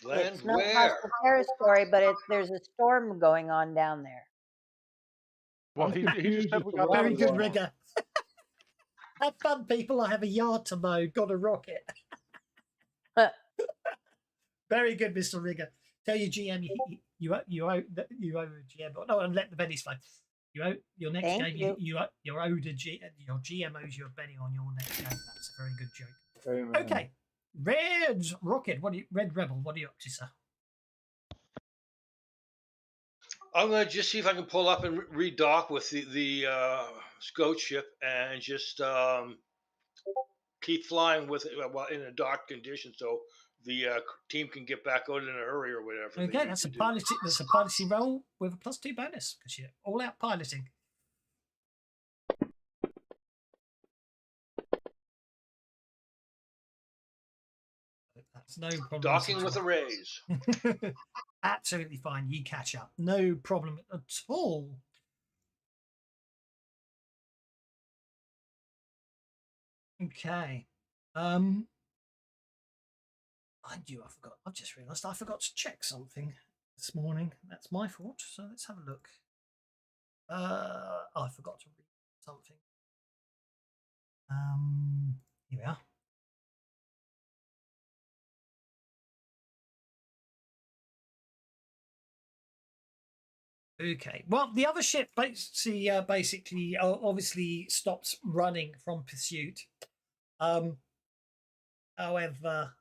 got. Land It's not where? hostile territory, but there's a storm going on down there. Well, I'm he just confused said as we to got what that. Very was good going on. rigger. Have fun, people. I have a yard to mow. Got a rocket. Very good, Mr. Rigger. Tell your GM you owe a GM. No, and let the bennies flow. You owe your next Thank game. you. You owed a your GM owes you a penny on your next game. That's a very good joke. Amen. Okay, Red Rocket. Red Rebel? What are you up to, sir? I'm gonna just see if I can pull up and redock with the scout ship and just keep flying with it while in a docked condition, so the team can get back out in a hurry or whatever. Okay, that's a piloting roll with a +2 bonus because you're all out piloting. That's no problem. Docking with a raise. Absolutely fine. You catch up. No problem at all. Okay. Mind you, I've just realised I forgot to check something this morning. That's my fault. So let's have a look. I forgot to read something. Here we are. Okay. Well, the other ship basically obviously stops running from pursuit. However,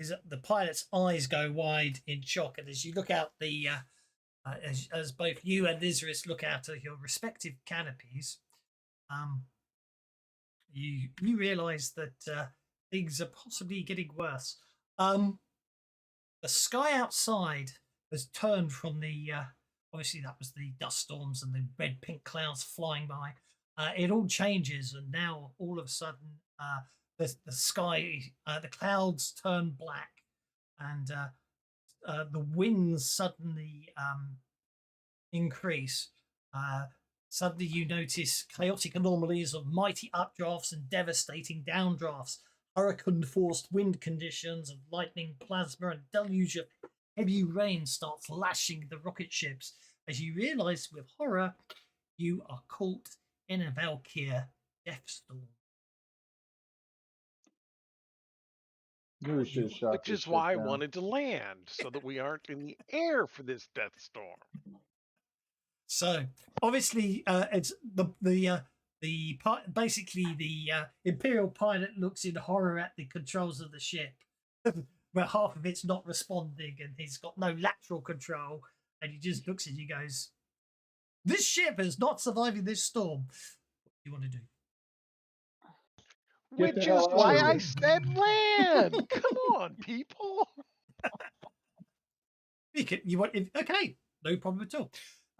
the pilot's eyes go wide in shock, and as you look out the, as both you and Isris look out of your respective canopies, you realise that things are possibly getting worse. The sky outside has turned from the obviously that was the dust storms and the red-pink clouds flying by. It all changes, and now all of a sudden the sky, the clouds turn black, and the winds suddenly increase. Suddenly you notice chaotic anomalies of mighty updrafts and devastating downdrafts, hurricane-forced wind conditions of lightning, plasma, and deluge of heavy rain starts lashing the rocket ships as you realize with horror you are caught in a Valkyr death storm. You should have shot Which this is why I shit down. wanted to land, so that we aren't in the air for this death storm. So obviously, it's basically the Imperial pilot looks in horror at the controls of the ship, where half of it's not responding, and he's got no lateral control, and he just looks at you, goes, "This ship is not surviving this storm. What do you want to do?" Get Which the is hell out why of I here. said land. Come on, people. You want? Okay, no problem at all.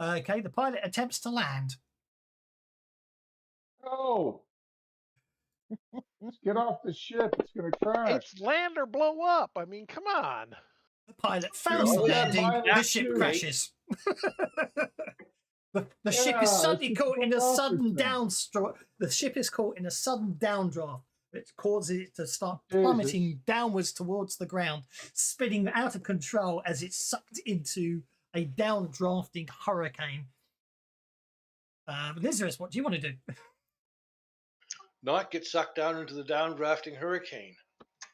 Okay, the pilot attempts to land. Oh, let's get off the ship. It's gonna crash. It's land or blow up. I mean, come on. The pilot fails the Oh, yeah, landing. pilot The ship too. crashes. The ship Yeah, is let's suddenly just caught in take a off sudden this thing. downdraft. The ship is caught in a sudden downdraft, which causes it to start Jesus. plummeting downwards towards the ground, spinning out of control as it's sucked into a downdrafting hurricane. Lizarus, what do you want to do? Not get sucked down into the downdrafting hurricane.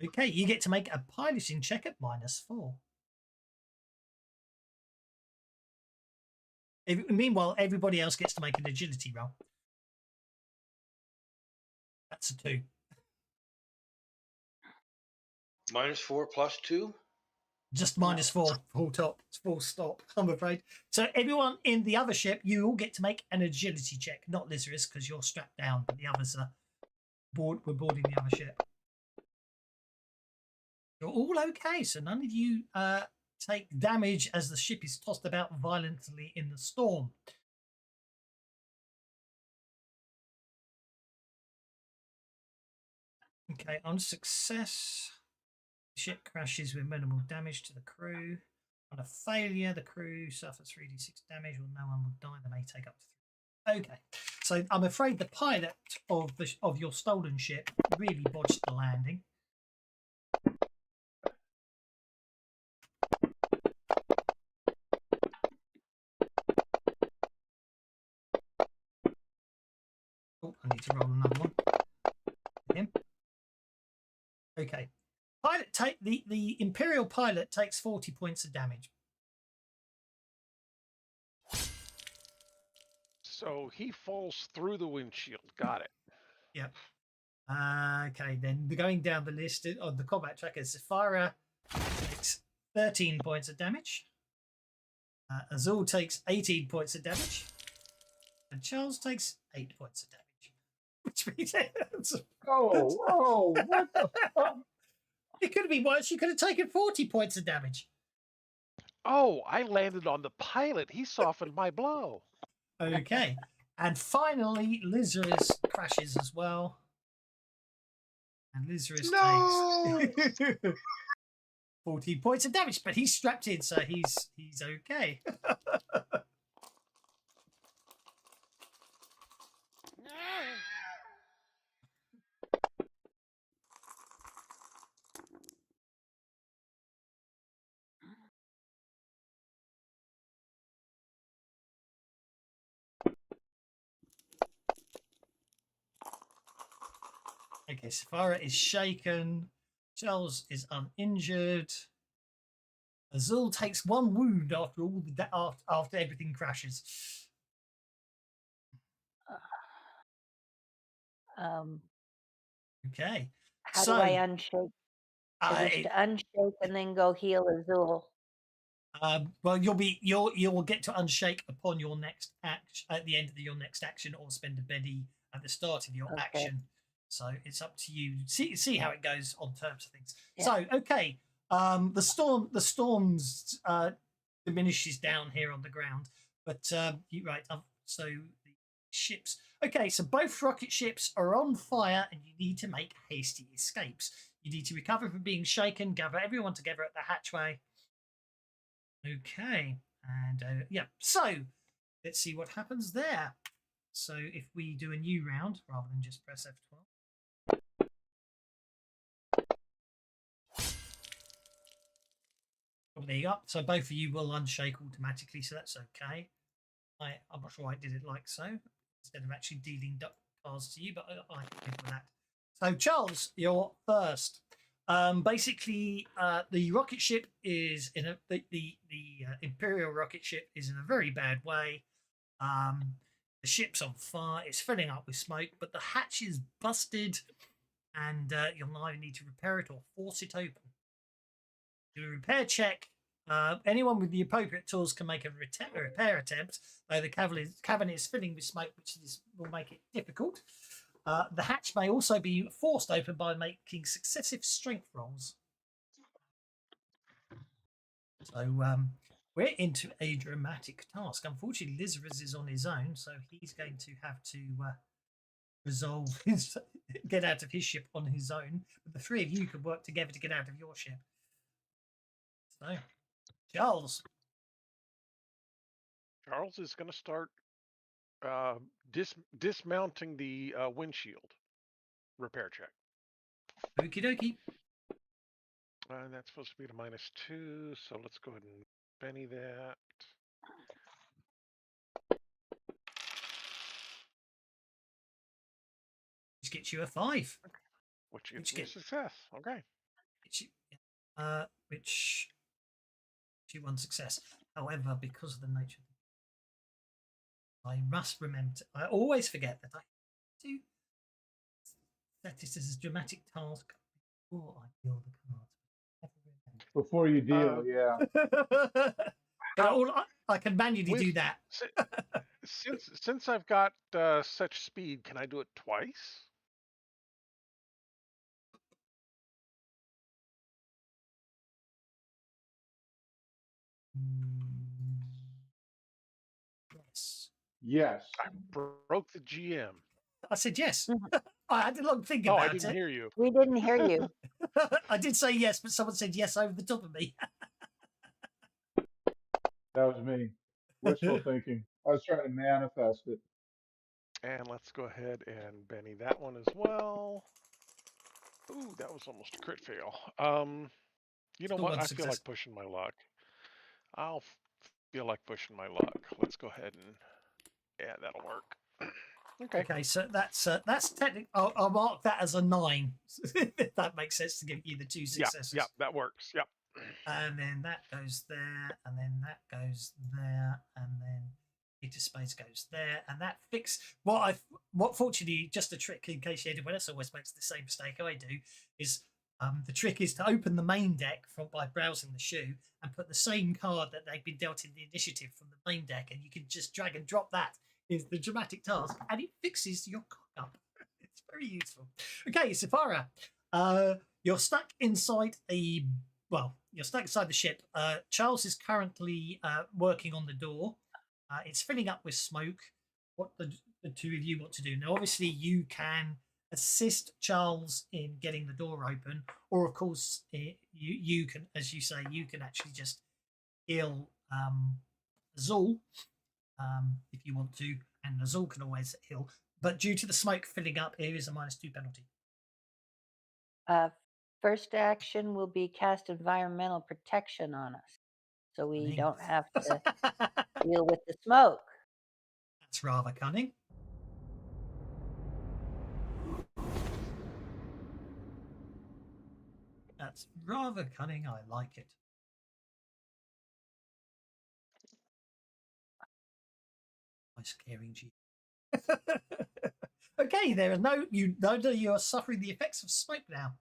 Okay, you get to make a piloting check at -4. Meanwhile, everybody else gets to make an agility roll. That's a 2. -4 plus 2. Just -4, full stop, I'm afraid. So everyone in the other ship, you all get to make an agility check. Not Lizarus, because you're strapped down, but the others are we're boarding the other ship. You're all okay, so none of you take damage as the ship is tossed about violently in the storm. Okay, on success, the ship crashes with minimal damage to the crew. On a failure, the crew suffers 3d6 damage, or no one will die. They may take up to 3. Okay, so I'm afraid the pilot of your stolen ship really botched the landing. Oh, I need to roll another one. Him. Okay. The Imperial pilot takes 40 points of damage. So he falls through the windshield. Got it. Yep. Okay, then going down the list on the combat tracker, Zafira takes 13 points of damage. Azul takes 18 points of damage. And Charles takes 8 points of damage. Which means Oh, what the fuck? it could have been worse. You could have taken 40 points of damage. Oh, I landed on the pilot. He softened my blow. Okay. And finally, Lizarus crashes as well. And Lizarus takes 14 points of damage, but he's strapped in, so he's okay. Okay, Safara is shaken. Charles is uninjured. Azul takes 1 wound after everything crashes. Okay. How So do I unshake? I wish to unshake and then go heal Azul. well, you will get to unshake upon your next action at the end of your next action, or spend a Betty at the start of your action. So it's up to you. See how it goes on terms of things. Yeah. So okay, the storms diminishes down here on the ground, but you're right. So the ships. Okay, so both rocket ships are on fire and you need to make hasty escapes. You need to recover from being shaken, gather everyone together at the hatchway. Okay, and yeah, so let's see what happens there. So if we do a new round rather than just press F12. Oh, there you go. So both of you will unshake automatically, so that's okay. I'm not sure I did it like so, instead of actually dealing cards to you, but I can live with that. So Charles, you're first. Basically, the rocket ship is in the Imperial rocket ship is in a very bad way. The ship's on fire. It's filling up with smoke, but the hatch is busted, and you'll either need to repair it or force it open. Do a repair check. Anyone with the appropriate tools can make a repair attempt, though the cavern is filling with smoke, which will make it difficult. The hatch may also be forced open by making successive strength rolls. So we're into a dramatic task. Unfortunately, Lizarus is on his own, so he's going to have to resolve get out of his ship on his own. But the three of you could work together to get out of your ship. So, Charles. Charles is going to start dismounting the windshield. Repair check. Okie dokie. And that's supposed to be a -2, so let's go ahead and Benny that. Which gets you a 5. Which gives me a success. Okay. Which you one success. However, because of the nature of I must remember. I always forget that I do set it as a dramatic task before I deal the cards. Before you deal, yeah. But I can manually do that. Since I've got such speed, can I do it twice? Yes. Yes. I broke the GM. I said yes. I had a long think Oh, about I didn't hear you. We didn't hear you. I did say yes, but someone said yes over the top of me. That was me. Wishful thinking. I was trying to manifest it. And let's go ahead and Benny that one as well. Ooh, that was almost a crit fail. You know Still what? one I feel like success. pushing my luck. I'll feel like pushing my luck. Let's go ahead and yeah, that'll work. Okay, so that's technically. I'll mark that as a 9. If that makes sense to give you the 2 successes. Yeah, that works. Yep. And then that goes there, and then that goes there, and then Peter Space goes there, and that fix what fortunately just a trick in case anyone else always makes the same mistake I do is the trick is to open the main deck by browsing the shoe and put the same card that they've been dealt in the initiative from the main deck, and you can just drag and drop that is the dramatic task, and it fixes your cock up. It's very useful. Okay, Safara, you're stuck inside you're stuck inside the ship. Charles is currently working on the door. It's filling up with smoke. What the two of you want to do? Now, obviously, you can assist Charles in getting the door open, or of course, you can, as you say, you can actually just heal Azul if you want to, and Azul can always heal. But due to the smoke filling up, here is a -2 penalty. First action will be cast environmental protection on us, so we don't have to deal with the smoke. That's rather cunning. That's rather cunning. I like it. Nice caring G. Okay, there are no you know that you are suffering the effects of smoke now.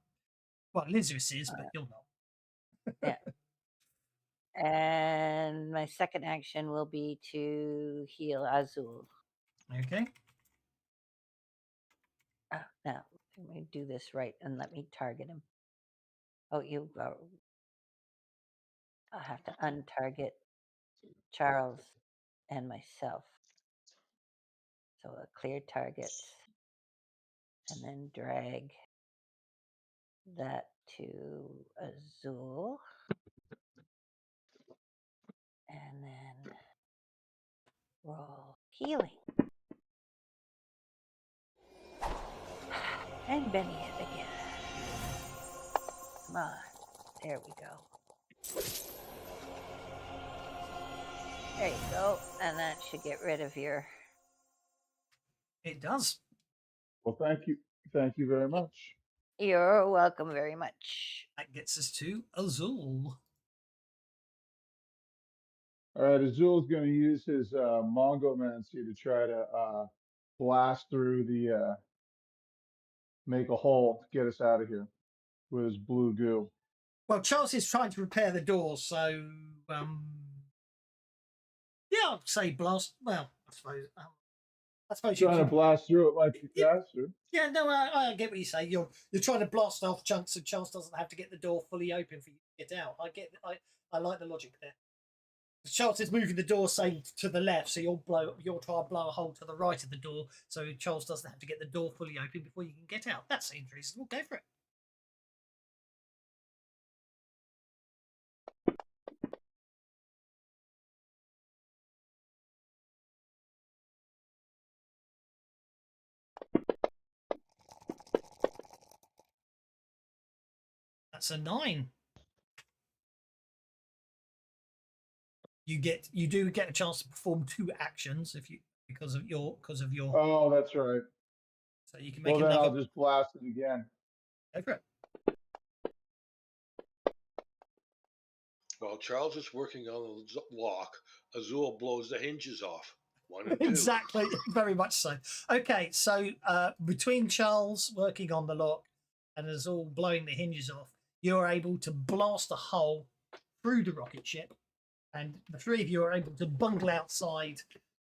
Well, Lizarus is, but you're not. Yeah. And my second action will be to heal Azul. Okay. Oh, now, let me do this right and let me target him. Oh, I'll have to untarget Charles and myself. So a clear target, and then drag that to Azul, and then roll healing. And Benny it again. Come on. There we go. There you go. And that should get rid of your... It does. Well, thank you. Thank you very much. You're welcome very much. That gets us to Azul. All right, Azul's going to use his Mongomancy to try to blast through the, make a hole to get us out of here with his blue goo. Well, Charles is trying to repair the door, so yeah, I'd say blast. Well, I suppose Trying to blast through it like faster. Yeah, no, I get what you say. You're trying to blast off chunks, so Charles doesn't have to get the door fully open for you to get out. I like the logic there. Charles is moving the door, say, to the left, so you'll try and blow a hole to the right of the door, so Charles doesn't have to get the door fully open before you can get out. That seems reasonable. Go for it. That's a 9. You do get a chance to perform 2 actions because of your. Oh, that's right. So you can make well, then another. I'll just blast it again. Go for it. While Charles is working on the lock, Azul blows the hinges off. 1 and 2. Exactly, very much so. Okay, so between Charles working on the lock and Azul blowing the hinges off, you're able to blast a hole through the rocket ship, and the 3 of you are able to bungle outside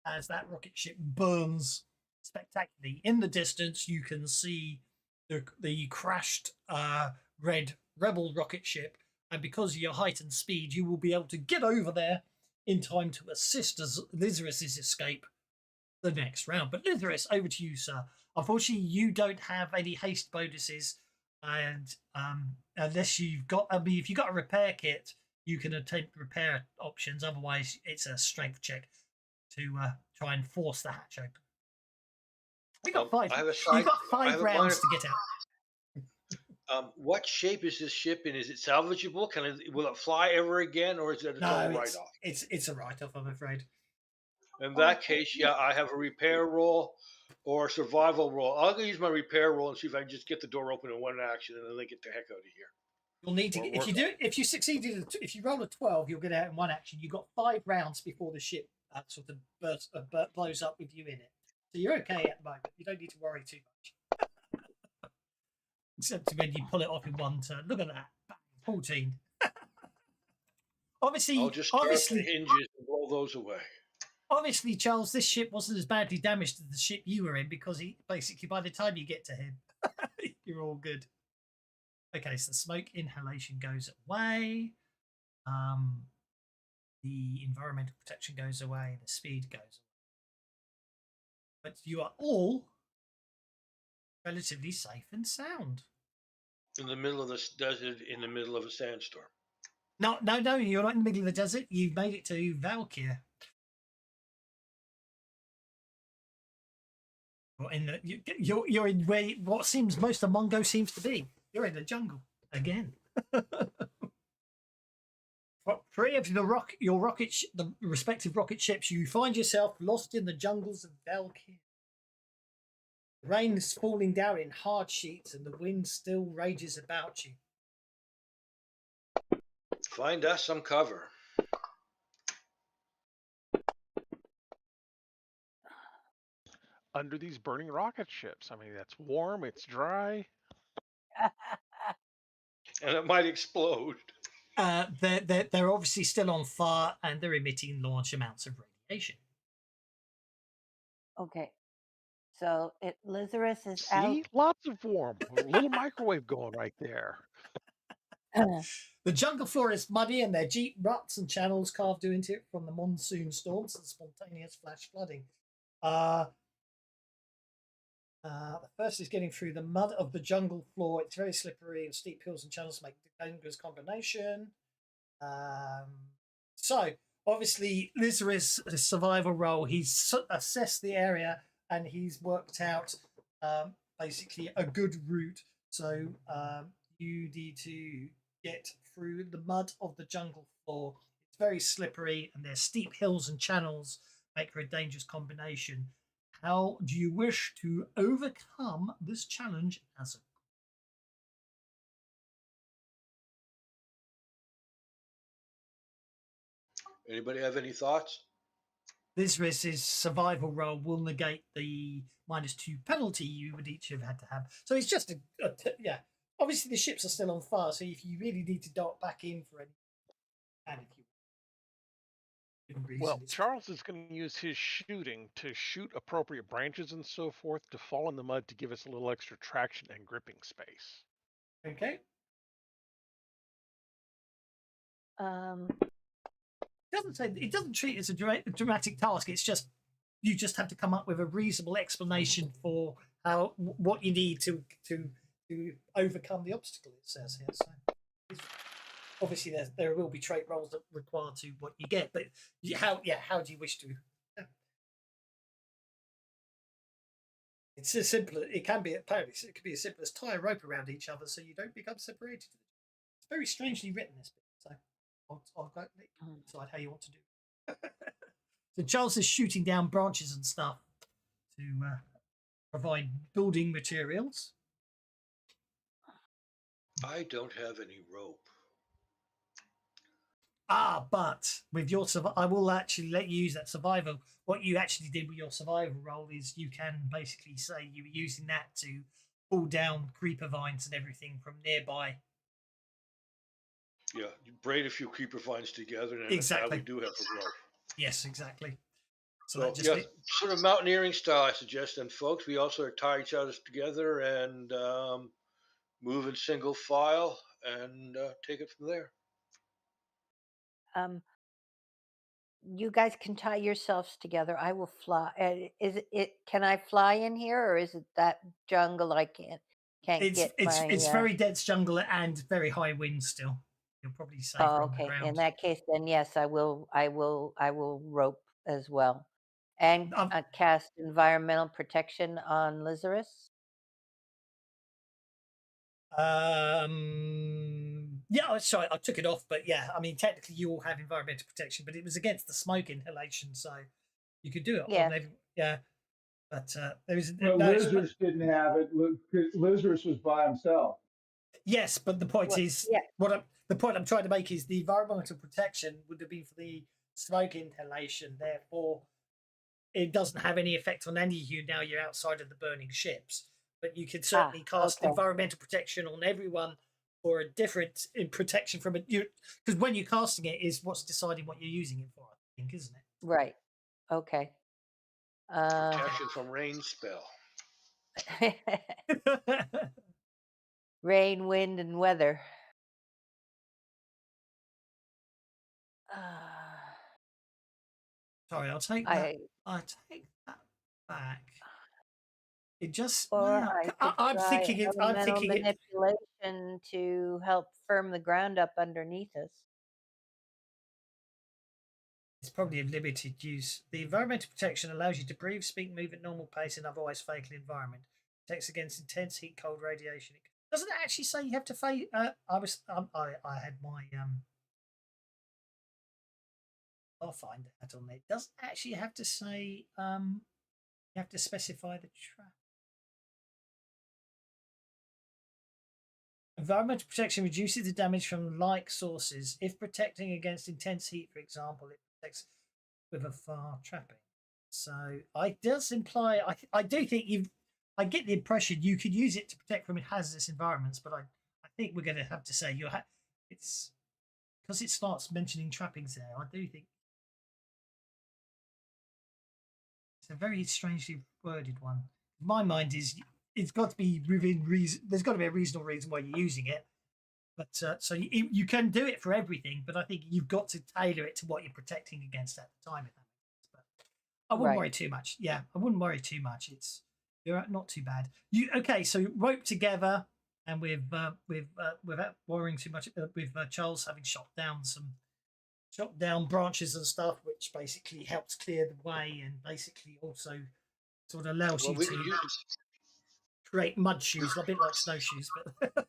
as that rocket ship burns spectacularly. In the distance, you can see the crashed red rebel rocket ship, and because of your height and speed, you will be able to get over there in time to assist Lyzarus's escape the next round. But Lyzarus, over to you, sir. Unfortunately, you don't have any haste bonuses, and unless you've got, if you've got a repair kit, you can attempt repair options. Otherwise, it's a strength check to try and force the hatch open. We got 5. You've got 5 rounds to get out. What shape is this ship in? Is it salvageable? Will it fly ever again, or is it a total write-off? It's a write-off, I'm afraid. In that case, yeah, I have a repair roll or a survival roll. I'll use my repair roll and see if I can just get the door open in 1 action, and then get the heck out of here. You'll need to if you succeeded, if you roll a 12, you'll get out in 1 action. You've got 5 rounds before the ship sort of blows up with you in it, so you're okay at the moment. You don't need to worry too much. Except when you pull it off in 1 turn. Look at that. 14. Obviously, I'll just grab the hinges and blow those away. Obviously, Charles, this ship wasn't as badly damaged as the ship you were in, because basically by the time you get to him, you're all good. Okay, so the smoke inhalation goes away. The environmental protection goes away. The speed goes away. But you are all relatively safe and sound. In the middle of this desert, in the middle of a sandstorm. No, you're not in the middle of the desert. You've made it to Valkyr. You're in where what seems most of Mongo seems to be. You're in the jungle again. 3 of the respective rocket ships, you find yourself lost in the jungles of Valkyr. The rain is falling down in hard sheets, and the wind still rages about you. Find us some cover. Under these burning rocket ships. I mean, that's warm, it's dry. And it might explode. They're obviously still on fire, and they're emitting large amounts of radiation. Okay. So Lyzarus is See? out. Lots of warm. A little microwave going right there. The jungle floor is muddy, and there are deep ruts and channels carved into it from the monsoon storms and spontaneous flash flooding. The first is getting through the mud of the jungle floor. It's very slippery, and steep hills and channels make a dangerous combination. So obviously, Lizard's survival role. He's assessed the area and he's worked out basically a good route. So you need to get through the mud of the jungle floor. It's very slippery, and there's steep hills and channels make for a dangerous combination. How do you wish to overcome this challenge as a Anybody have any thoughts? Lizard's survival role will negate the -2 penalty you would each have had to have. So it's just yeah. Obviously, the ships are still on fire, so if you really need to dock back in for any, and if you Well, Charles is going to use his shooting to shoot appropriate branches and so forth to fall in the mud to give us a little extra traction and gripping space. Okay. It doesn't treat it as a dramatic task. It's just you just have to come up with a reasonable explanation for what you need to overcome the obstacle. It says here. So obviously there will be trait rolls that require to what you get, but how do you wish to? It's as simple. It can be apparently. It could be as simple as tie a rope around each other so you don't become separated. It's very strangely written, this bit. So I'll let you decide how you want to do it. So Charles is shooting down branches and stuff to provide building materials. I don't have any rope. But with your I will actually let you use that survival. What you actually did with your survival roll is you can basically say you were using that to pull down creeper vines and everything from nearby. Yeah, you braid a few creeper vines together, and exactly. We do have a rope. Yes, exactly. So yeah, sort of mountaineering style, I suggest. And folks, we also tie each other together and move in single file and take it from there. You guys can tie yourselves together. I will fly. Is it? Can I fly in here, or is it that jungle I can't get? It's very dense jungle and very high winds still. You'll probably safer on the ground. In that case, then yes, I will rope as well, and cast environmental protection on Lizardus. Yeah, sorry, I took it off, but yeah, I mean, technically you all have environmental protection, but it was against the smoke inhalation, so you could do it. Yeah. But there is Lizardus didn't have it. Lizardus was by himself. Yes, but the point is, the point I'm trying to make is the environmental protection would have been for the smoke inhalation. Therefore, it doesn't have any effect on any of you now you're outside of the burning ships. But you can certainly cast environmental protection on everyone for a different protection from it. Because when you're casting it is what's deciding what you're using it for, I think, isn't it? Right. Okay. Protection from rain spell. Rain, wind, and weather. Sorry, I'll take that. I take that back. It just. I'm thinking manipulation to help firm the ground up underneath us. It's probably of limited use. The environmental protection allows you to breathe, speak, move at normal pace in otherwise fatal environment. Protects against intense heat, cold, radiation. Doesn't it actually say you have to face? I had my I'll find that on there. It doesn't actually have to say you have to specify the trap. Environmental protection reduces the damage from like sources. If protecting against intense heat, for example, it protects with a far trapping. So it does imply. I do think I get the impression you could use it to protect from hazardous environments, but I think we're going to have to say it's because it starts mentioning trappings there. I do think it's a very strangely worded one. My mind is it's got to be within reason. There's got to be a reasonable reason why you're using it. But so you can do it for everything, but I think you've got to tailor it to what you're protecting against at the time. If that makes sense. But I wouldn't worry too much. Yeah, I wouldn't worry too much. It's You're not too bad. You okay? So rope together, and without worrying too much, with Charles having shot down branches and stuff, which basically helps clear the way, and basically also sort of allows Well, you we can to use. create mud shoes, a bit like snowshoes, but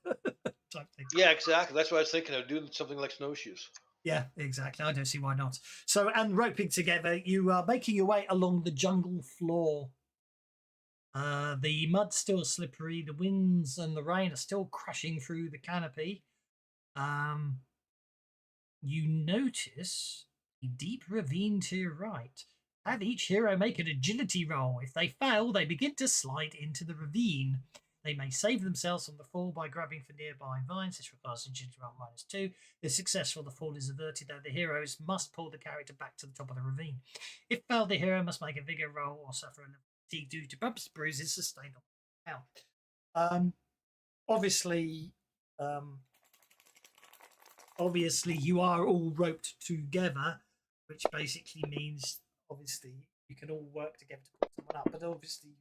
type thing. Yeah, exactly. That's what I was thinking of, doing something like snowshoes. Yeah, exactly. I don't see why not. So, and roping together, you are making your way along the jungle floor. The mud's still slippery. The winds and the rain are still crushing through the canopy. You notice a deep ravine to your right. Have each hero make an agility roll. If they fail, they begin to slide into the ravine. They may save themselves from the fall by grabbing for nearby vines. This requires agility roll -2. If successful, the fall is averted, though the heroes must pull the character back to the top of the ravine. If failed, the hero must make a vigor roll or suffer a fatigue due to bumps, bruises sustained on the ground. Obviously, you are all roped together, which basically means obviously you can all work together to pull someone up. But obviously,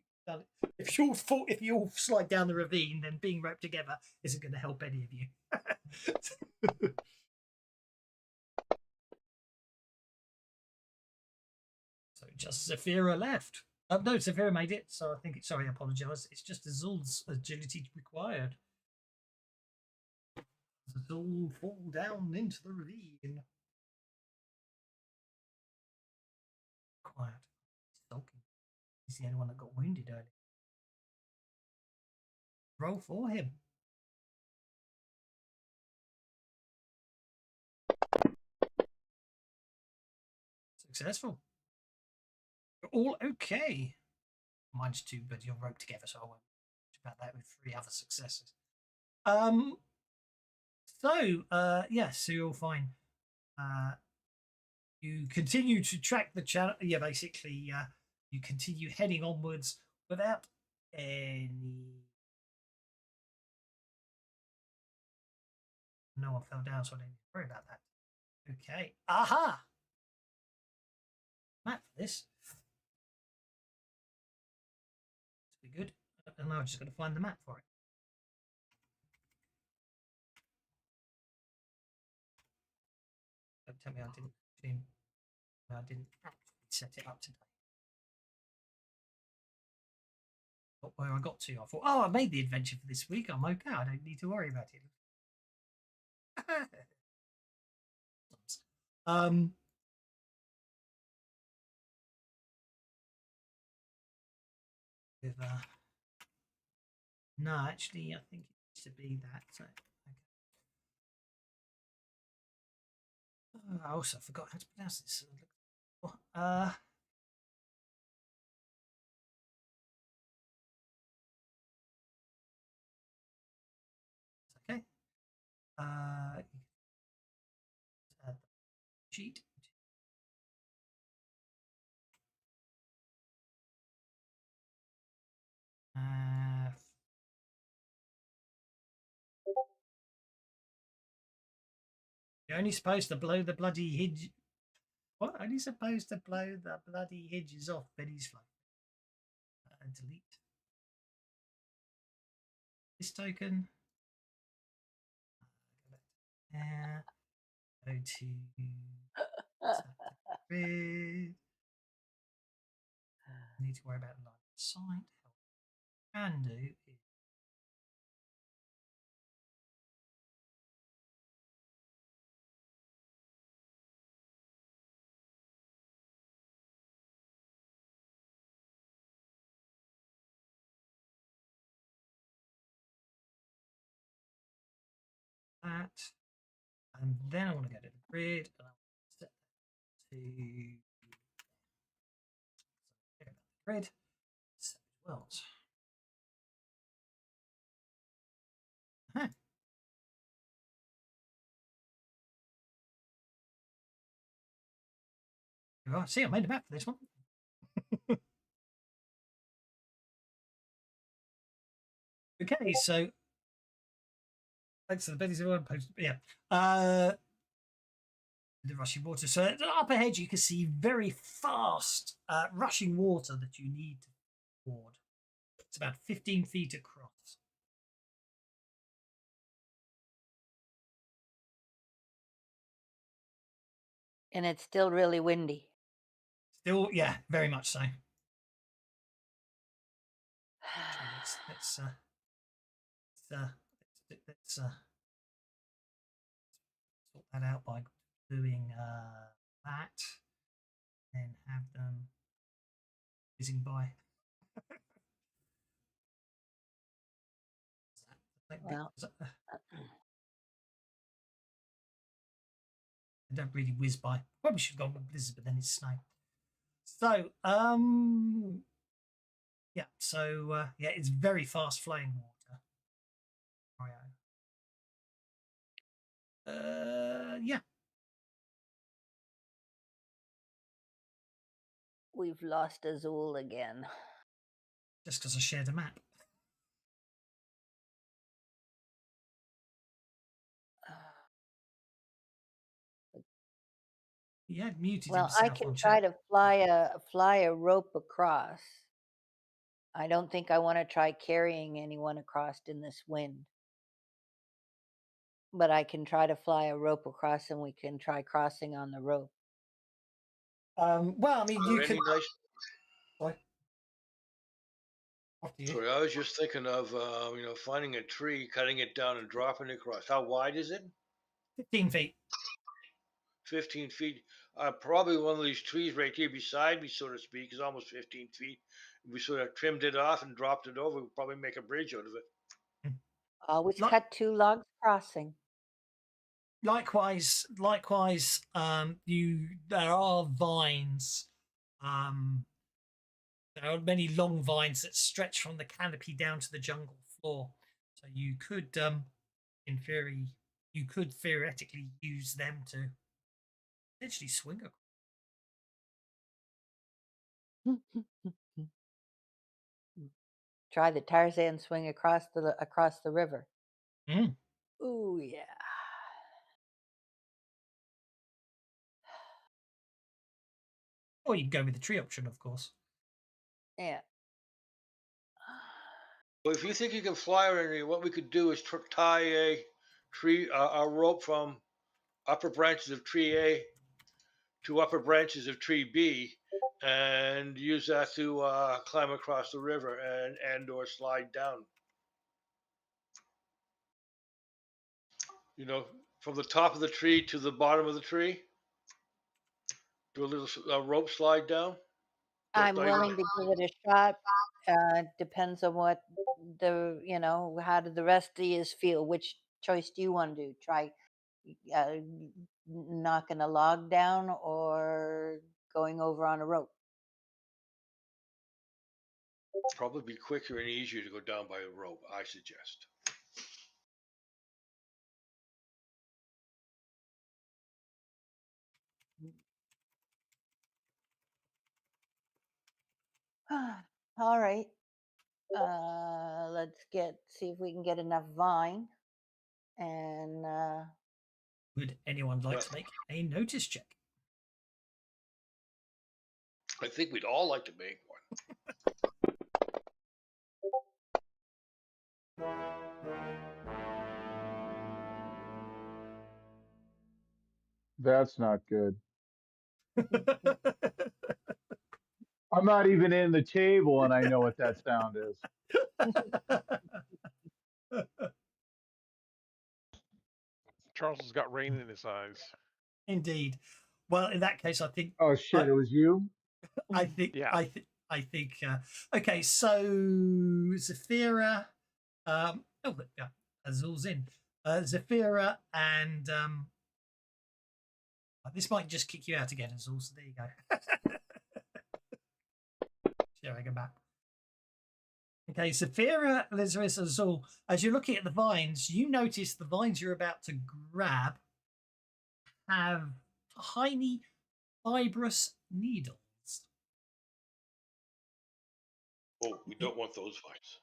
if you all slide down the ravine, then being roped together isn't going to help any of you. So just Zafira left. No, Zafira made it. So I think I apologise. It's just Azul's agility required. Azul fall down into the ravine. Quiet. He's sulking. He's the only one that got wounded earlier. Roll for him. Successful. You're all okay. Mine's 2, but you're roped together, so I won't talk about that with 3 other successes. So you're all fine. You continue to track the channel. Yeah, basically, you continue heading onwards without any. No one fell down, so I don't need to worry about that. Okay. Aha! Map for this. Be good. And now I'm just going to find the map for it. Don't tell me I didn't actually set it up today. Not where I got to. I thought, I made the adventure for this week. I'm okay. I don't need to worry about it. No, actually, I think it needs to be that. So, okay. I also forgot how to pronounce this. Okay. Sheet. You're only supposed to blow the bloody hinge. What? Only supposed to blow the bloody hinges off Benny's flight. Delete this token. Go to grid. Need to worry about line of sight. What can do is that, and then I want to go to the grid and I want to set that to grid. Set worlds. Huh. Right, see, I made a map for this one. Okay, so thanks to the Betty's everyone posted. Yeah. The rushing water. So up ahead, you can see very fast rushing water that you need to board. It's about 15 feet across. And it's still really windy. Still, yeah, very much so. Let's sort that out by doing that, and have them whizzing by. Well, I don't really whiz by. Probably should have gone with blizzard, but then it's snow. So, yeah. So, yeah, it's very fast flowing water. Yeah. we've lost Azul again. Just because I shared a map. He had muted Well, himself I can on try chat. to fly a rope across. I don't think I want to try carrying anyone across in this wind. But I can try to fly a rope across, and we can try crossing on the rope. Well, I mean, you could. Nice... Sorry. After you. Sorry, I was just thinking of finding a tree, cutting it down, and dropping it across. How wide is it? 15 feet. 15 feet. Probably one of these trees right here beside me, so to speak, is almost 15 feet. If we sort of trimmed it off and dropped it over, we'd probably make a bridge out of it. Always cut 2 logs crossing. Likewise, there are vines. There are many long vines that stretch from the canopy down to the jungle floor. So you could, in theory, theoretically use them to potentially swing across. Try the Tarzan swing across the river. Mm. Ooh, yeah. Or you can go with the tree option, of course. Yeah. Well, if you think you can fly over here, what we could do is tie a tree, a rope from upper branches of tree A to upper branches of tree B, and use that to climb across the river and or slide down. You know, from the top of the tree to the bottom of the tree. Do a little rope slide down. I'm willing to give it a shot. Depends on what how do the rest of you feel? Which choice do you want to do? Try knocking a log down or going over on a rope? Probably be quicker and easier to go down by a rope, I suggest. All right. Let's see if we can get enough vine. And would anyone like to make a notice check? I think we'd all like to make one. That's not good. I'm not even in the table and I know what that sound is. Charles has got rain in his eyes. Indeed. Well, in that case, I think. Oh shit! It was you. I think. Yeah. I think. Okay, so Zafira. Yeah, Azul's in. Zafira and this might just kick you out again, Azul. So there you go. Sharing a map. Okay, Zafira, Lazarus, Azul. As you're looking at the vines, you notice the vines you're about to grab have tiny, fibrous needles. Oh, we don't want those vines.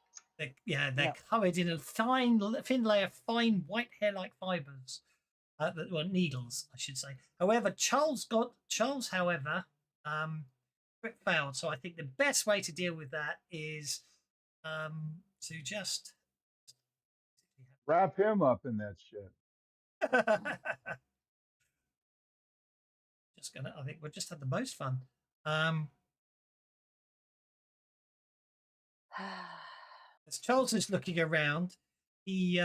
They're covered in a thin layer of fine white hair-like fibers. Needles, I should say. However, Charles, failed. So I think the best way to deal with that is to just Wrap him up in that shit. just gonna. I think we've just had the most fun. As Charles is looking around, he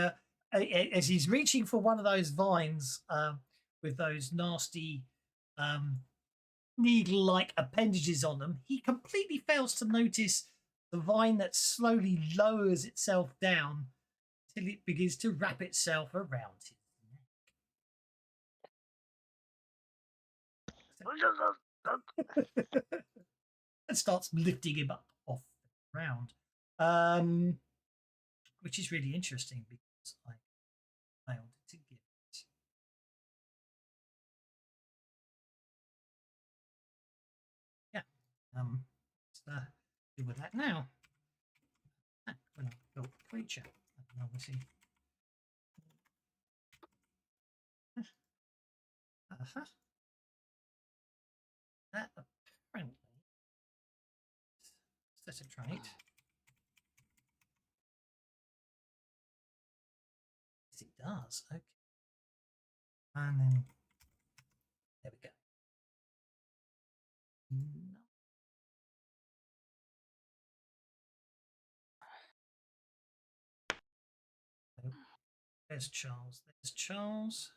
as he's reaching for one of those vines with those nasty needle-like appendages on them, he completely fails to notice the vine that slowly lowers itself down till it begins to wrap itself around his neck. And starts lifting him up off the ground. Which is really interesting because I failed to give it. Yeah. Let's deal with that now. When I built the creature, I can obviously. That apparently set a trait. Yes, it does. Okay. And then there we go. No. Oh, there's Charles. There's Charles.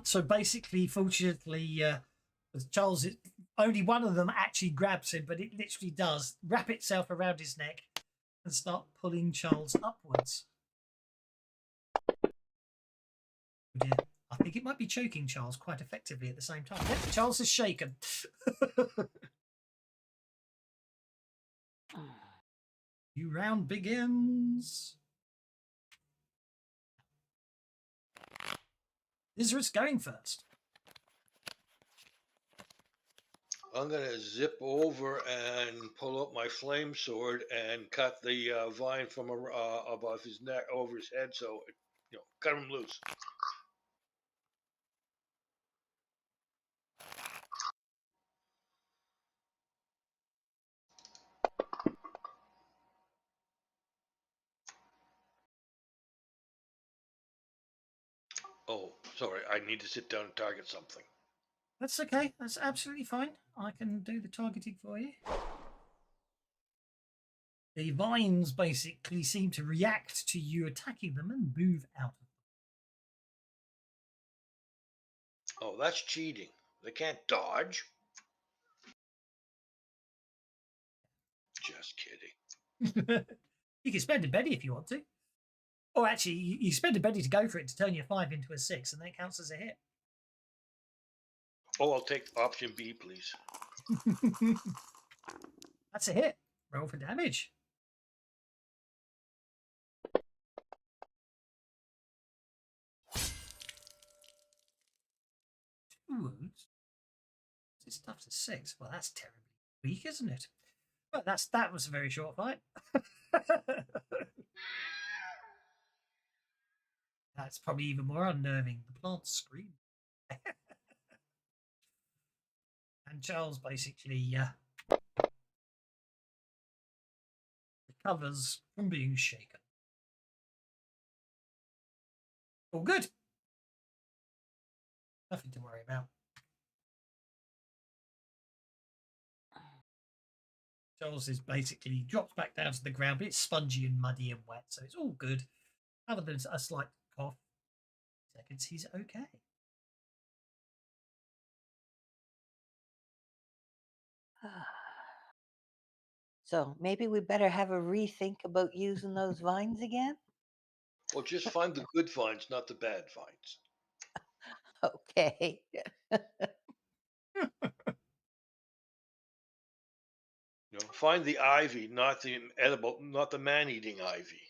So basically, fortunately, with Charles, only one of them actually grabs him, but it literally does wrap itself around his neck and start pulling Charles upwards. Oh dear. I think it might be choking Charles quite effectively at the same time. Yep, Charles is shaken. New round begins. Izra's going first. I'm gonna zip over and pull up my flame sword and cut the vine from above his neck over his head, so cut him loose. Oh, sorry, I need to sit down and target something. That's okay. That's absolutely fine. I can do the targeting for you. The vines basically seem to react to you attacking them and move out of them. Oh, that's cheating. They can't dodge. Just kidding. You can spend a Betty if you want to. Or actually, you spend a Betty to go for it to turn your 5 into a 6, and that counts as a hit. Oh, I'll take option B, please. That's a hit. Roll for damage. 2 wounds. This stuff's a 6. Well, that's terribly weak, isn't it? Well, that was a very short fight. That's probably even more unnerving. The plants scream. And Charles basically recovers from being shaken. All good. Nothing to worry about. Charles is basically drops back down to the ground, but it's spongy and muddy and wet, so it's all good. Other than a slight cough, seconds he's okay. So maybe we better have a rethink about using those vines again. Well, just find the good vines, not the bad vines. Okay. Find the ivy, not the edible, not the man-eating ivy.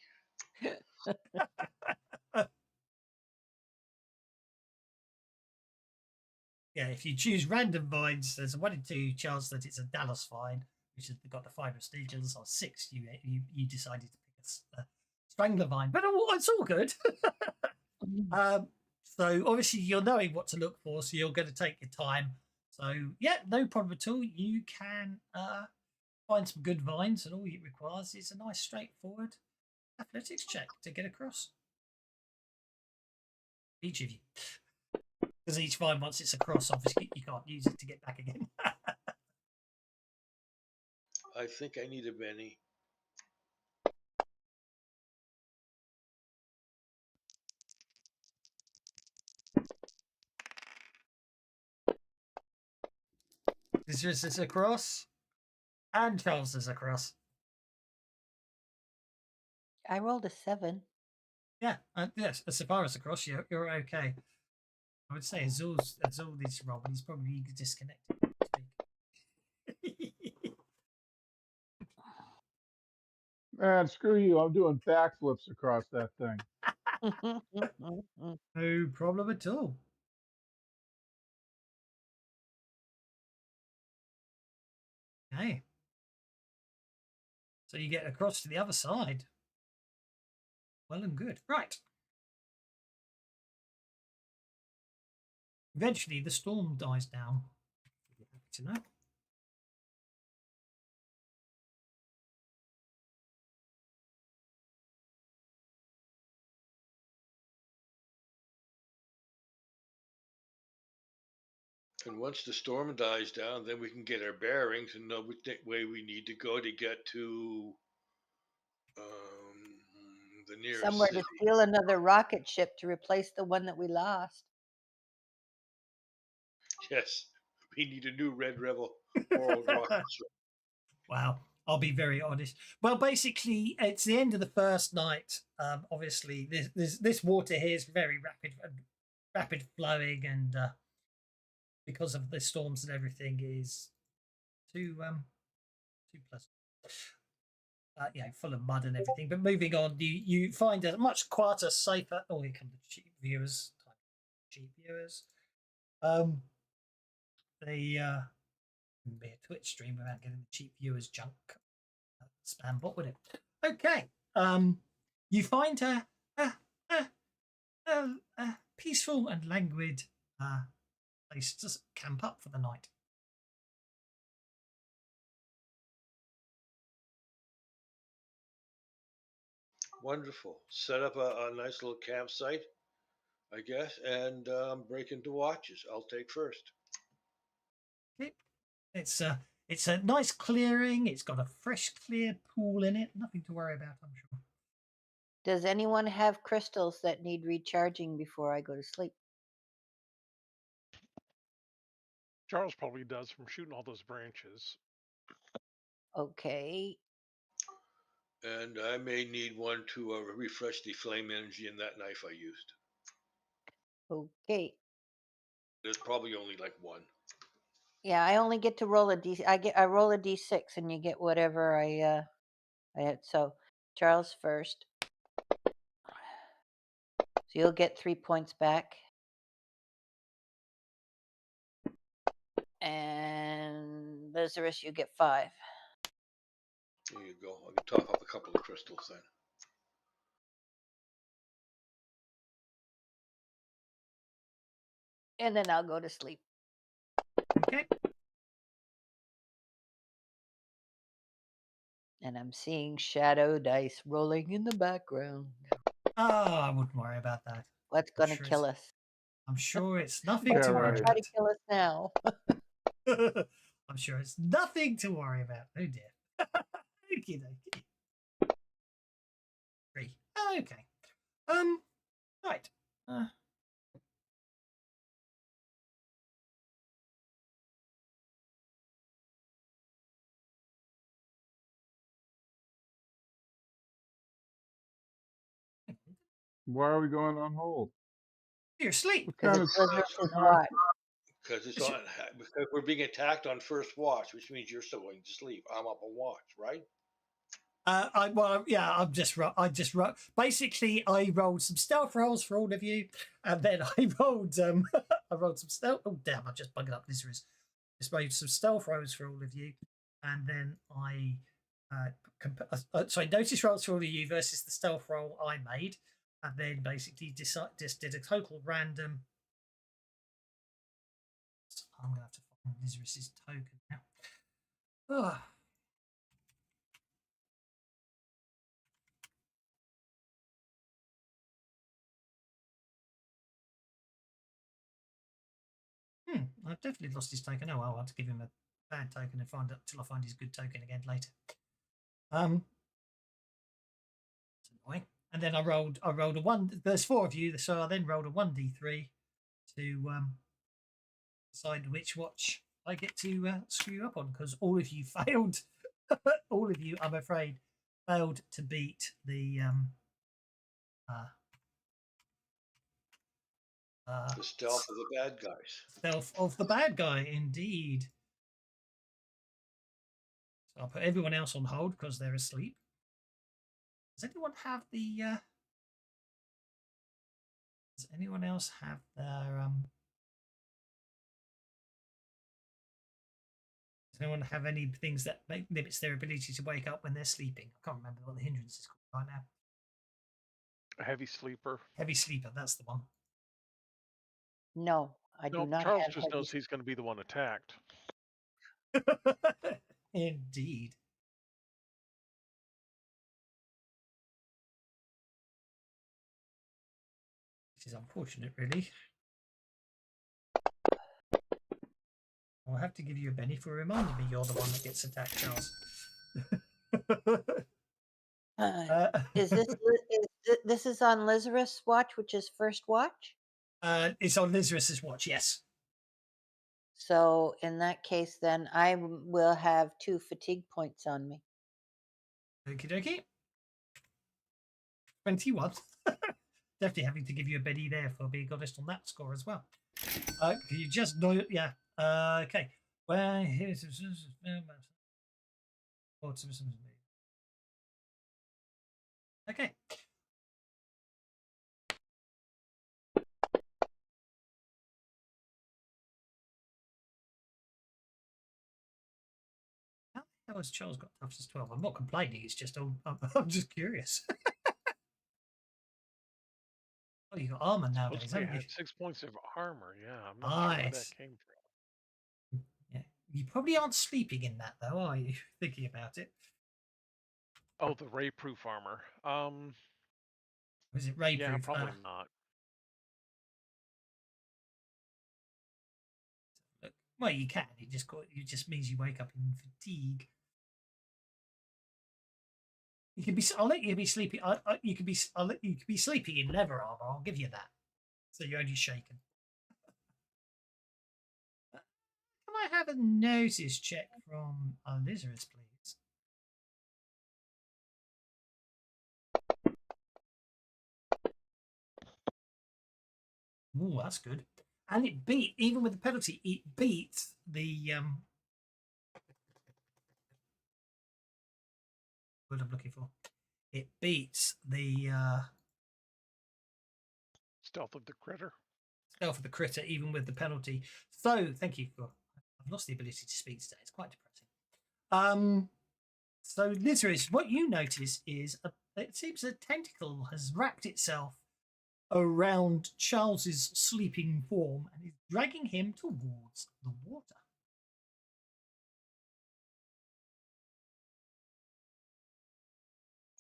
Yeah, if you choose random vines, there's a 1 in 2 chance that it's a Dallas vine, which has got the fibrous needles, or 6 you decided to pick a strangler vine, but it's all good. So obviously you're knowing what to look for, so you're going to take your time. So yeah, no problem at all. You can find some good vines, and all it requires is a nice straightforward athletics check to get across. Each of you. Because each vine, once it's across, obviously you can't use it to get back again. I think I need a Benny. This is across, and Charles is across. I rolled a 7. Yeah, yes, as far as across, you're okay. I would say Azul needs to roll, but he's probably disconnected. Man, screw you. I'm doing backflips across that thing. No problem at all. Okay. So you get across to the other side. Well and good. Right. Eventually, the storm dies down. Happy to know. And once the storm dies down, then we can get our bearings and know which way we need to go to get to the nearest Somewhere city. to steal another rocket ship to replace the one that we lost. Yes, we need a new Red Rebel oral rocket ship. Wow. I'll be very honest. Well, basically, it's the end of the first night. Obviously, this water here is very rapid flowing, and because of the storms and everything, is too pleasant. Full of mud and everything. But moving on, you find a much quieter, safer. Oh, here come the cheap viewers. They wouldn't be a Twitch stream without getting the cheap viewers junk spam bot, would it? Okay. You find a peaceful and languid place to camp up for the night. Wonderful. Set up a nice little campsite, I guess, and break into watches. I'll take first. Okay. It's a nice clearing. It's got a fresh, clear pool in it. Nothing to worry about, I'm sure. Does anyone have crystals that need recharging before I go to sleep? Charles probably does from shooting all those branches. Okay. And I may need one to refresh the flame energy in that knife I used. Okay. There's probably only like one. Yeah, I only get to roll a d. I roll a d6, and you get whatever I had. So Charles first. So you'll get 3 points back. And Lazarus, you get 5. There you go. I can top up a couple of crystals then. And then I'll go to sleep. Okay. And I'm seeing shadow dice rolling in the background. Oh, I wouldn't worry about that. What's going to kill us? I'm sure it's nothing Yeah, to worry right. Try about. to kill us now. I'm sure it's nothing to worry about. Oh dear. Okie dokie. 3. Okay. Right. Why are we going on hold? You're asleep. What Because kind it's of Lazarus's watch. Because because we're being attacked on first watch, which means you're still going to sleep. I'm up on watch, right? Basically, I rolled some stealth rolls for all of you, and then I rolled some stealth. Oh damn! I just bugged up. This is just made some stealth rolls for all of you, and then I notice rolls for all of you versus the stealth roll I made, and then basically just did a total random. I'm gonna have to find Lizarus's token now. Oh. I've definitely lost his token. Oh well, I'll have to give him a bad token and find it till I find his good token again later. It's annoying. And then I rolled a 1. There's 4 of you, so I then rolled a 1d3 to decide which watch I get to screw you up on, because all of you failed. All of you, I'm afraid, failed to beat the stealth of the bad guys. Stealth of the bad guy, indeed. So I'll put everyone else on hold because they're asleep. Does anyone have the? Does anyone else have their? Does anyone have any things that limits their ability to wake up when they're sleeping? I can't remember what the hindrance is called right now. A heavy sleeper. Heavy sleeper, that's the one. No, I do No, not Charles have just heavy knows he's going to be the one attacked. Indeed. Which is unfortunate, really. I'll have to give you a Benny for reminding me you're the one that gets attacked, Charles. Is this is on Lizarus watch, which is first watch? It's on Lizarus's watch, yes. So in that case, then I will have 2 fatigue points on me. Okie dokie. 21. Definitely having to give you a Benny there for being honest on that score as well. You just know, yeah. Okay. Well, here's okay. How the hell has Charles got toughness 12? I'm not complaining. It's just I'm just curious. Oh, you got armor nowadays, haven't you? 6 points of armor. Yeah, I'm not sure where that came from. Yeah, you probably aren't sleeping in that though, are you? Thinking about it. Oh, the ray-proof armor. Was it ray-proof? Yeah, probably not. Well, you can. It just means you wake up in fatigue. You can be. I'll let you be sleeping. You can be. I'll let you be sleeping in leather armor. I'll give you that. So you're only shaken. Can I have a notice check from Lizarus, please? Ooh, that's good. And it beat, even with the penalty, it beat the what I'm looking for. It beats the Stealth of the critter. Stealth of the critter, even with the penalty. So thank you for. I've lost the ability to speak today. It's quite depressing. So Lizarus, what you notice is it seems a tentacle has wrapped itself around Charles's sleeping form and is dragging him towards the water.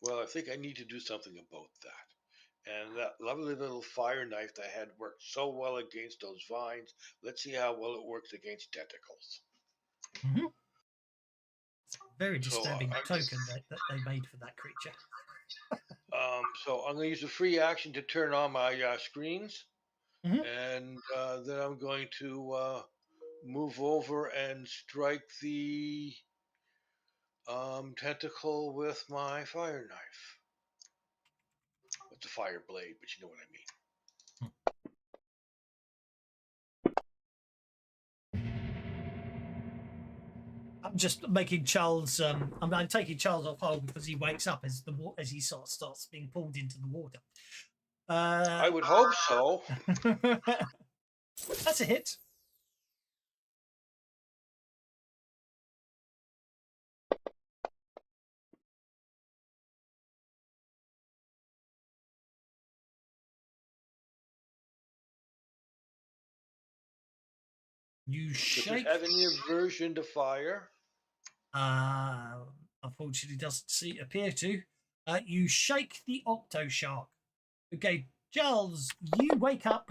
Well, I think I need to do something about that. And that lovely little fire knife that I had worked so well against those vines. Let's see how well it works against tentacles. Mm-hmm. Very disturbing token that they made for that creature. So I'm going to use a free action to turn on my screens. Mm-hmm. And then I'm going to move over and strike the tentacle with my fire knife. It's a fire blade, but you know what I mean. I'm just making Charles. I'm taking Charles off hold because he wakes up as he sort of starts being pulled into the water. I would hope so. That's a hit. You Does shake. it have any aversion to fire? Unfortunately, doesn't appear to. You shake the octo shark. Okay, Charles, you wake up.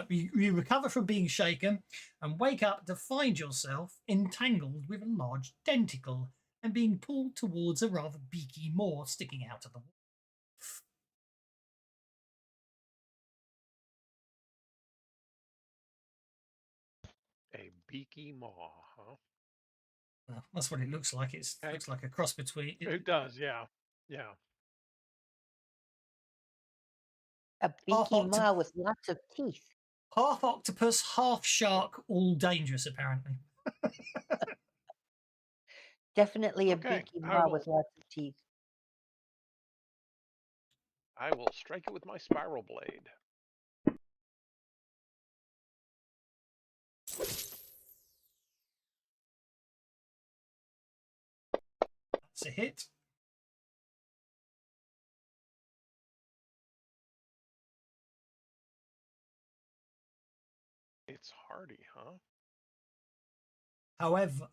You recover from being shaken and wake up to find yourself entangled with a large tentacle and being pulled towards a rather beaky maw sticking out of the wall. A beaky maw, huh? Well, that's what it looks like. It Okay. looks like a cross between. It does, yeah. Yeah. A Half beaky octopus. maw with lots of teeth. Half octopus, half shark, all dangerous apparently. Definitely a Okay, beaky I maw will. with lots of teeth. I will strike it with my spiral blade. That's a hit. It's hardy, huh? However,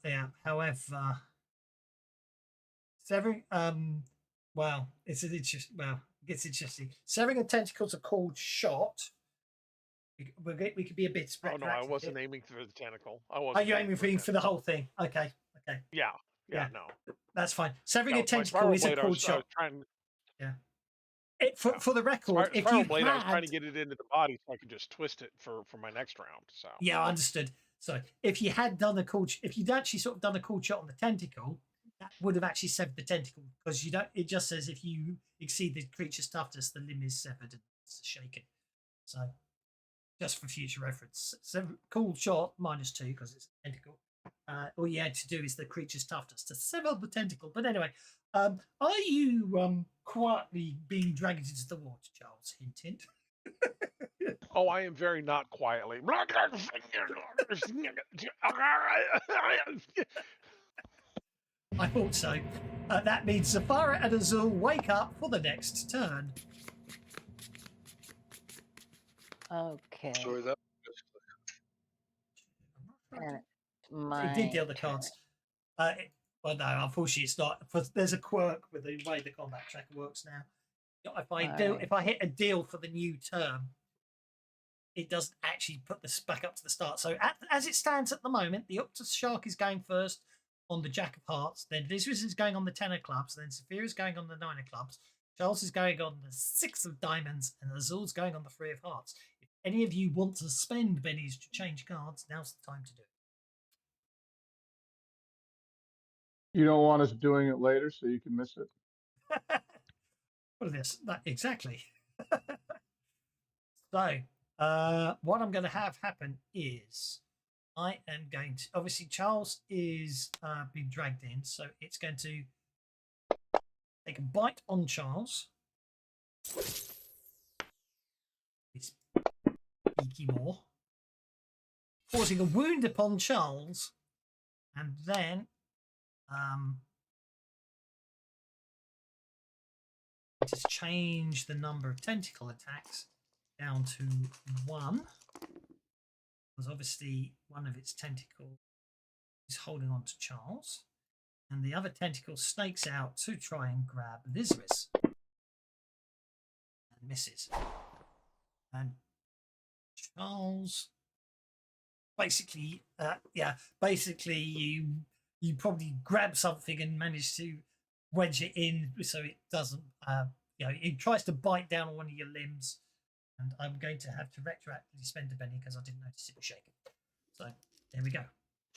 severing. Well, it's an interesting. Well, it gets interesting. Severing a tentacle's a called shot. We could be a bit. Oh no, I retroactive wasn't here. aiming for the tentacle. I Are wasn't you aiming for the tentacle. whole thing? Okay. Okay. Yeah, Yeah. no. That's fine. Severing Yeah, a with my tentacle spiral is a blade, I called was shot. trying. Yeah. Yeah. For the record, if Spiral you blade, I was trying had, to get it into the body so I could just twist it for my next round. So yeah, I understood. So if you had done a cool, if you'd actually sort of done a cool shot on the tentacle, that would have actually severed the tentacle because you don't. It just says if you exceed the creature's toughness, the limb is severed and it's shaken. So just for future reference, so cool shot -2 because it's a tentacle. All you had to do is the creature's toughness to sever the tentacle. But anyway, are you quietly being dragged into the water, Charles? Hint, hint. oh, I am very not quietly. I thought so. That means Zafara and Azul wake up for the next turn. Okay. Sorry, that. And it's It my did deal the turn. cards. Well, no, unfortunately, it's not. There's a quirk with the way the combat tracker works now. If I hit a deal for the new term, it doesn't actually put this back up to the start. So as it stands at the moment, the Octus Shark is going first on the Jack of Hearts. Then Vizris is going on the 10 of clubs. Then Saphira is going on the 9 of clubs. Charles is going on the 6 of diamonds. And Azul's going on the 3 of hearts. If any of you want to spend bennies to change cards, now's the time to do it. You don't want us doing it later so you can miss it. What is this? Exactly. So, what I'm going to have happen is I am going to. Obviously, Charles is being dragged in, so it's going to take a bite on Charles. It's beaky maw, causing a wound upon Charles, and then just change the number of tentacle attacks down to 1, because obviously one of its tentacles is holding on to Charles, and the other tentacle snakes out to try and grab Lizris and misses. And Charles basically, you probably grab something and manage to wedge it in so it doesn't, it tries to bite down on one of your limbs. And I'm going to have to retroactively spend a penny because I didn't notice it was shaken. So there we go.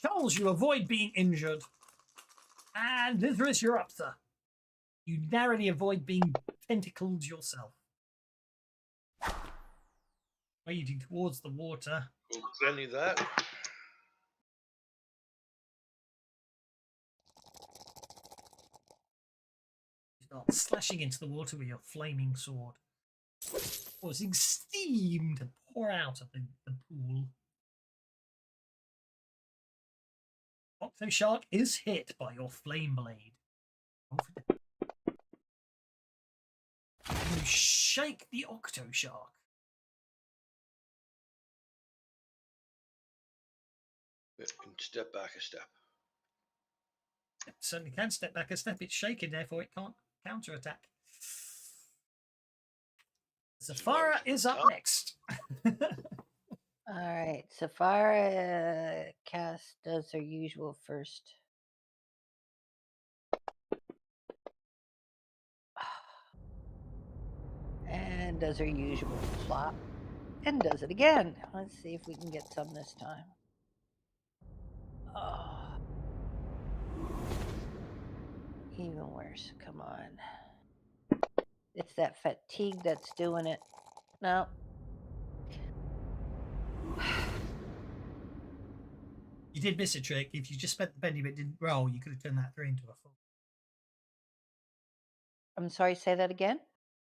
Charles, you avoid being injured. And Lizris, you're up, sir. You narrowly avoid being tentacled yourself. Wading towards the water. Will Benny that? You start slashing into the water with your flaming sword, causing steam to pour out of the pool. Octo Shark is hit by your flame blade. You shake the Octo Shark. step back a step. It certainly can step back a step. It's shaken, therefore it can't counterattack. Safara is up next. All right, Safara cast does her usual first. And does her usual flop. And does it again. Let's see if we can get some this time. Oh. Even worse. Come on. It's that fatigue that's doing it. No. You did miss a trick. If you just spent the penny but didn't roll, you could have turned that 3 into a 4. I'm sorry, say that again?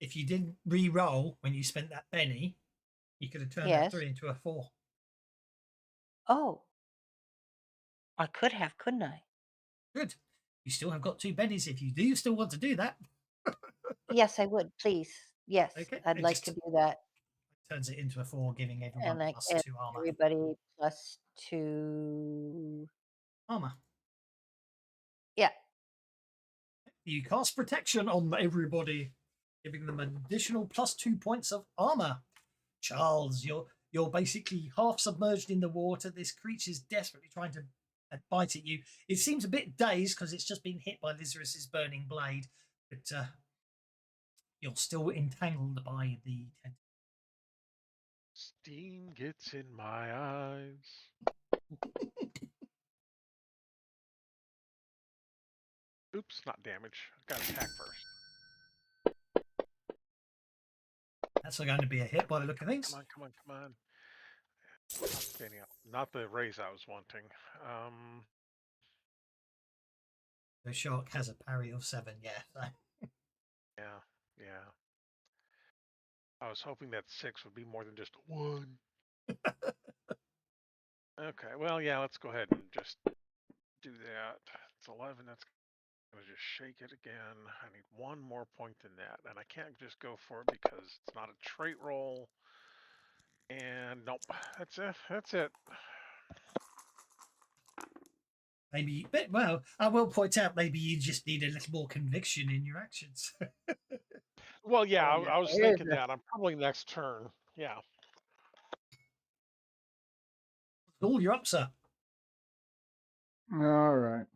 If you didn't re-roll when you spent that penny, you could have turned that Yes. 3 into a 4. Oh. I could have, couldn't I? Good. You still have got 2 pennies if you do still want to do that. Yes, I would, please. Yes, Okay, I'd it like just to do that. turns it into a 4, giving everyone And plus 2 armor. everybody +2 Armor. Yeah. You cast protection on everybody, giving them an additional +2 points of armor. Charles, you're basically half submerged in the water. This creature's desperately trying to bite at you. It seems a bit dazed because it's just been hit by Lizarus's burning blade, but you're still entangled by the tentacle. Steam gets in my eyes. Oops, not damage. I got attack first. That's going to be a hit by the look of things. Come on, come on, come on. Not standing up. Not the raise I was wanting. The shark has a parry of 7, yeah. So. Yeah, yeah. I was hoping that 6 would be more than just 1. Okay, well, yeah, let's go ahead and just do that. It's 11, that's going to just shake it again. I need 1 more point than that, and I can't just go for it because it's not a trait roll. And nope, that's it, that's it. Maybe, but, well, I will point out maybe you just need a little more conviction in your actions. Well, yeah, I was There is thinking that. I'm probably next turn. Yeah. All you're up, sir. All right.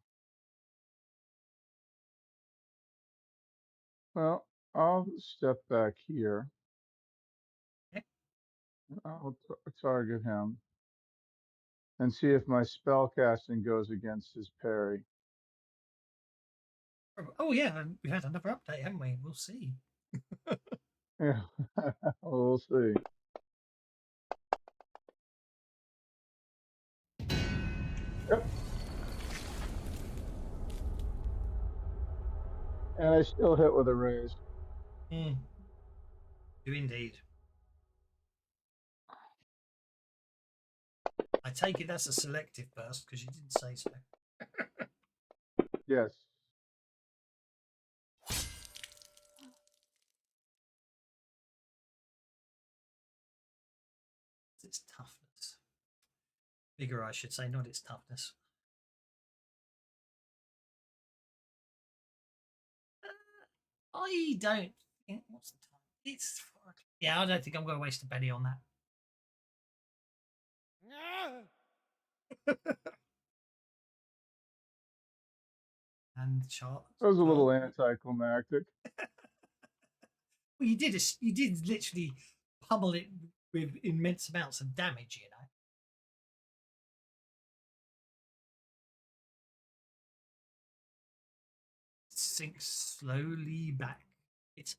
Well, I'll step back here. Okay. I'll target him and see if my spell casting goes against his parry. Oh, yeah, we've had another update, haven't we? We'll see. Yeah, we'll see. Yep. And I still hit with a raise. Mm. Do indeed. I take it that's a selective burst because you didn't say so. Yes. It's toughness. Vigor, I should say, not its toughness. I don't think. What's the time? It's 4 o'clock. Yeah, I don't think I'm going to waste a penny on that. And chart. That was a little anticlimactic. Well, you did literally pummel it with immense amounts of damage, you know. Sinks slowly back. Its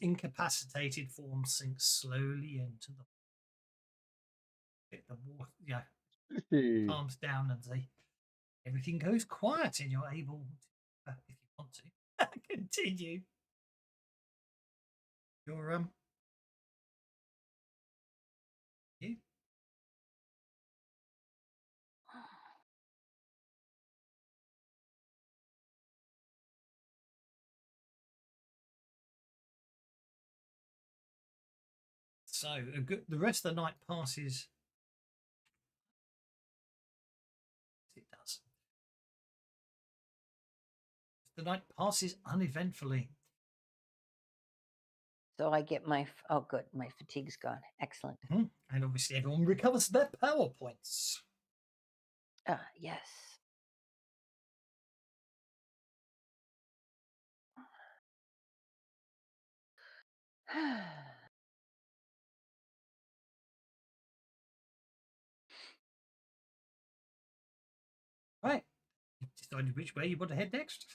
incapacitated form sinks slowly into the water. Yeah, calms down and everything goes quiet, and you're able to, if you want to, continue. You're you. So the rest of the night passes the night passes uneventfully. So I get my oh good, my fatigue's gone. Excellent. And obviously everyone recovers their power points. Yes. Right. You've decided which way you want to head next.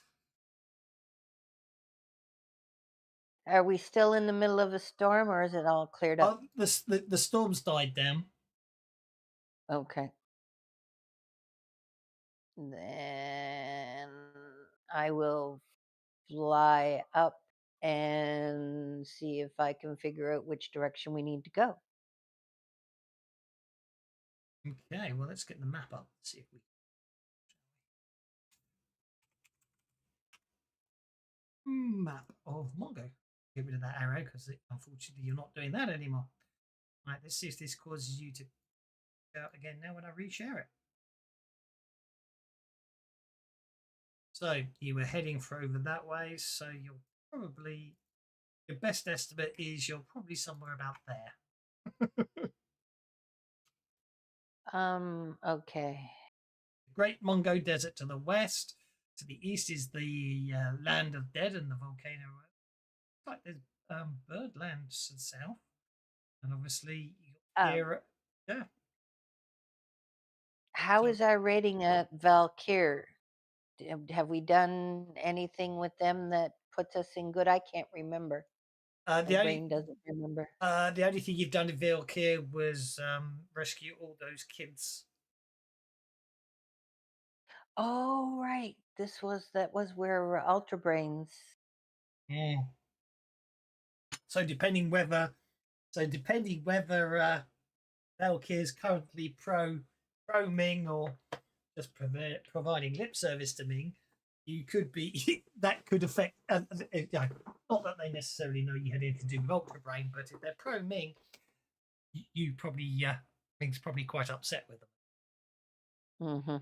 Are we still in the middle of a storm, or is it all cleared up? The storm's died down. Okay. Then I will fly up and see if I can figure out which direction we need to go. Okay, well, let's get the map up. See if we. Map of Mongo. Get rid of that arrow because unfortunately you're not doing that anymore. Right, let's see if this causes you to go out again now when I reshare it. So you were heading for over that way, so you're probably, your best estimate is you're probably somewhere about there. Okay. The Great Mongo Desert to the west. To the east is the Land of Dead and the volcano. Like there's Birdlands to the south, and obviously you got here. Yeah. How So- is our rating at Valkyr? Have we done anything with them that puts us in good? I can't remember. My brain doesn't remember. The only thing you've done in Valkyr was rescue all those kids. Oh right, that was where Ultra Brains. Yeah. So depending whether Valkyr is currently pro Ming or just providing lip service to Ming, you could be that could affect. Not that they necessarily know you had anything to do with Ultra Brain, but if they're pro Ming, you probably Ming's probably quite upset with them. Mm-hmm.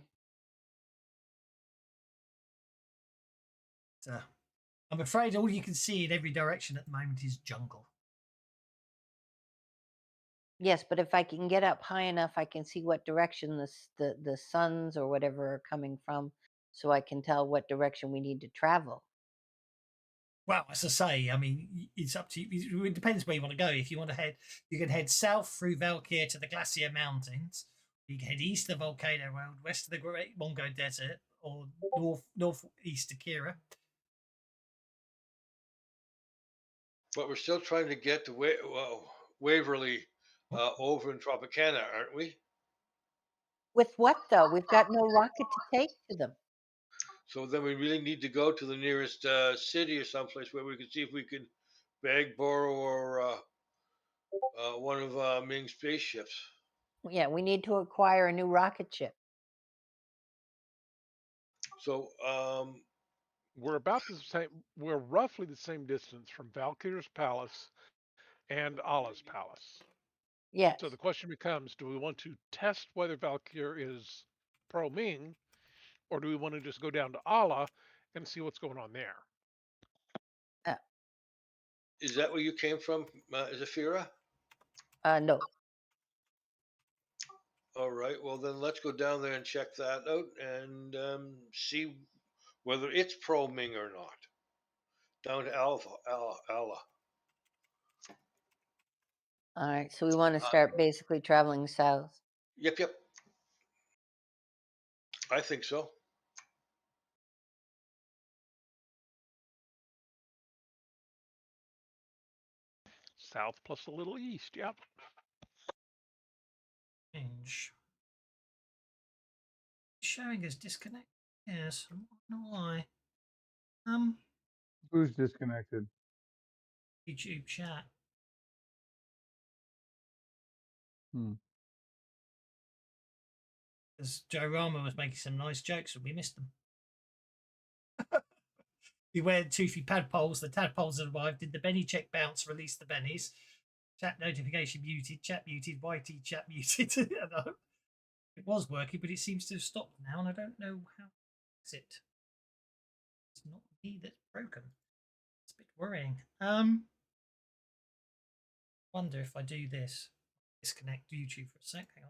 So, I'm afraid all you can see in every direction at the moment is jungle. Yes, but if I can get up high enough, I can see what direction the suns or whatever are coming from, so I can tell what direction we need to travel. Well, as I say, I mean, it's up to you. It depends where you want to go. If you want to head, you can head south through Valkyr to the Glacier Mountains. You can head east of the Volcano Road, west of the Great Mongo Desert, or northeast to Kira. But we're still trying to get to Waverly over in Tropicana, aren't we? With what though? We've got no rocket to take to them. So then we really need to go to the nearest city or someplace where we can see if we can beg, borrow, or one of Ming's spaceships. Yeah, we need to acquire a new rocket ship. So We're about the same. We're roughly the same distance from Valkyr's palace and Allah's palace. Yes. So the question becomes: do we want to test whether Valkyr is pro Ming, or do we want to just go down to Allah and see what's going on there? is that where you came from, Zafira? No. All right. Well, then let's go down there and check that out and see whether it's pro Ming or not. Down to Allah. All right. So we want to start basically traveling south. Yep. I think so. South plus a little east. Yep. Change. Showing as disconnect. Yes, I don't know why. Who's disconnected? YouTube chat. Because Joe Rama was making some nice jokes and we missed them. Beware toothy tadpoles. The tadpoles have arrived. Did the Benny check bounce? Release the bennies. Chat notification muted. Chat muted. YT chat muted. It was working, but it seems to have stopped now, and I don't know how to fix it. It's not me that's broken. It's a bit worrying. Wonder if I do this. Disconnect YouTube for a sec. Hang on.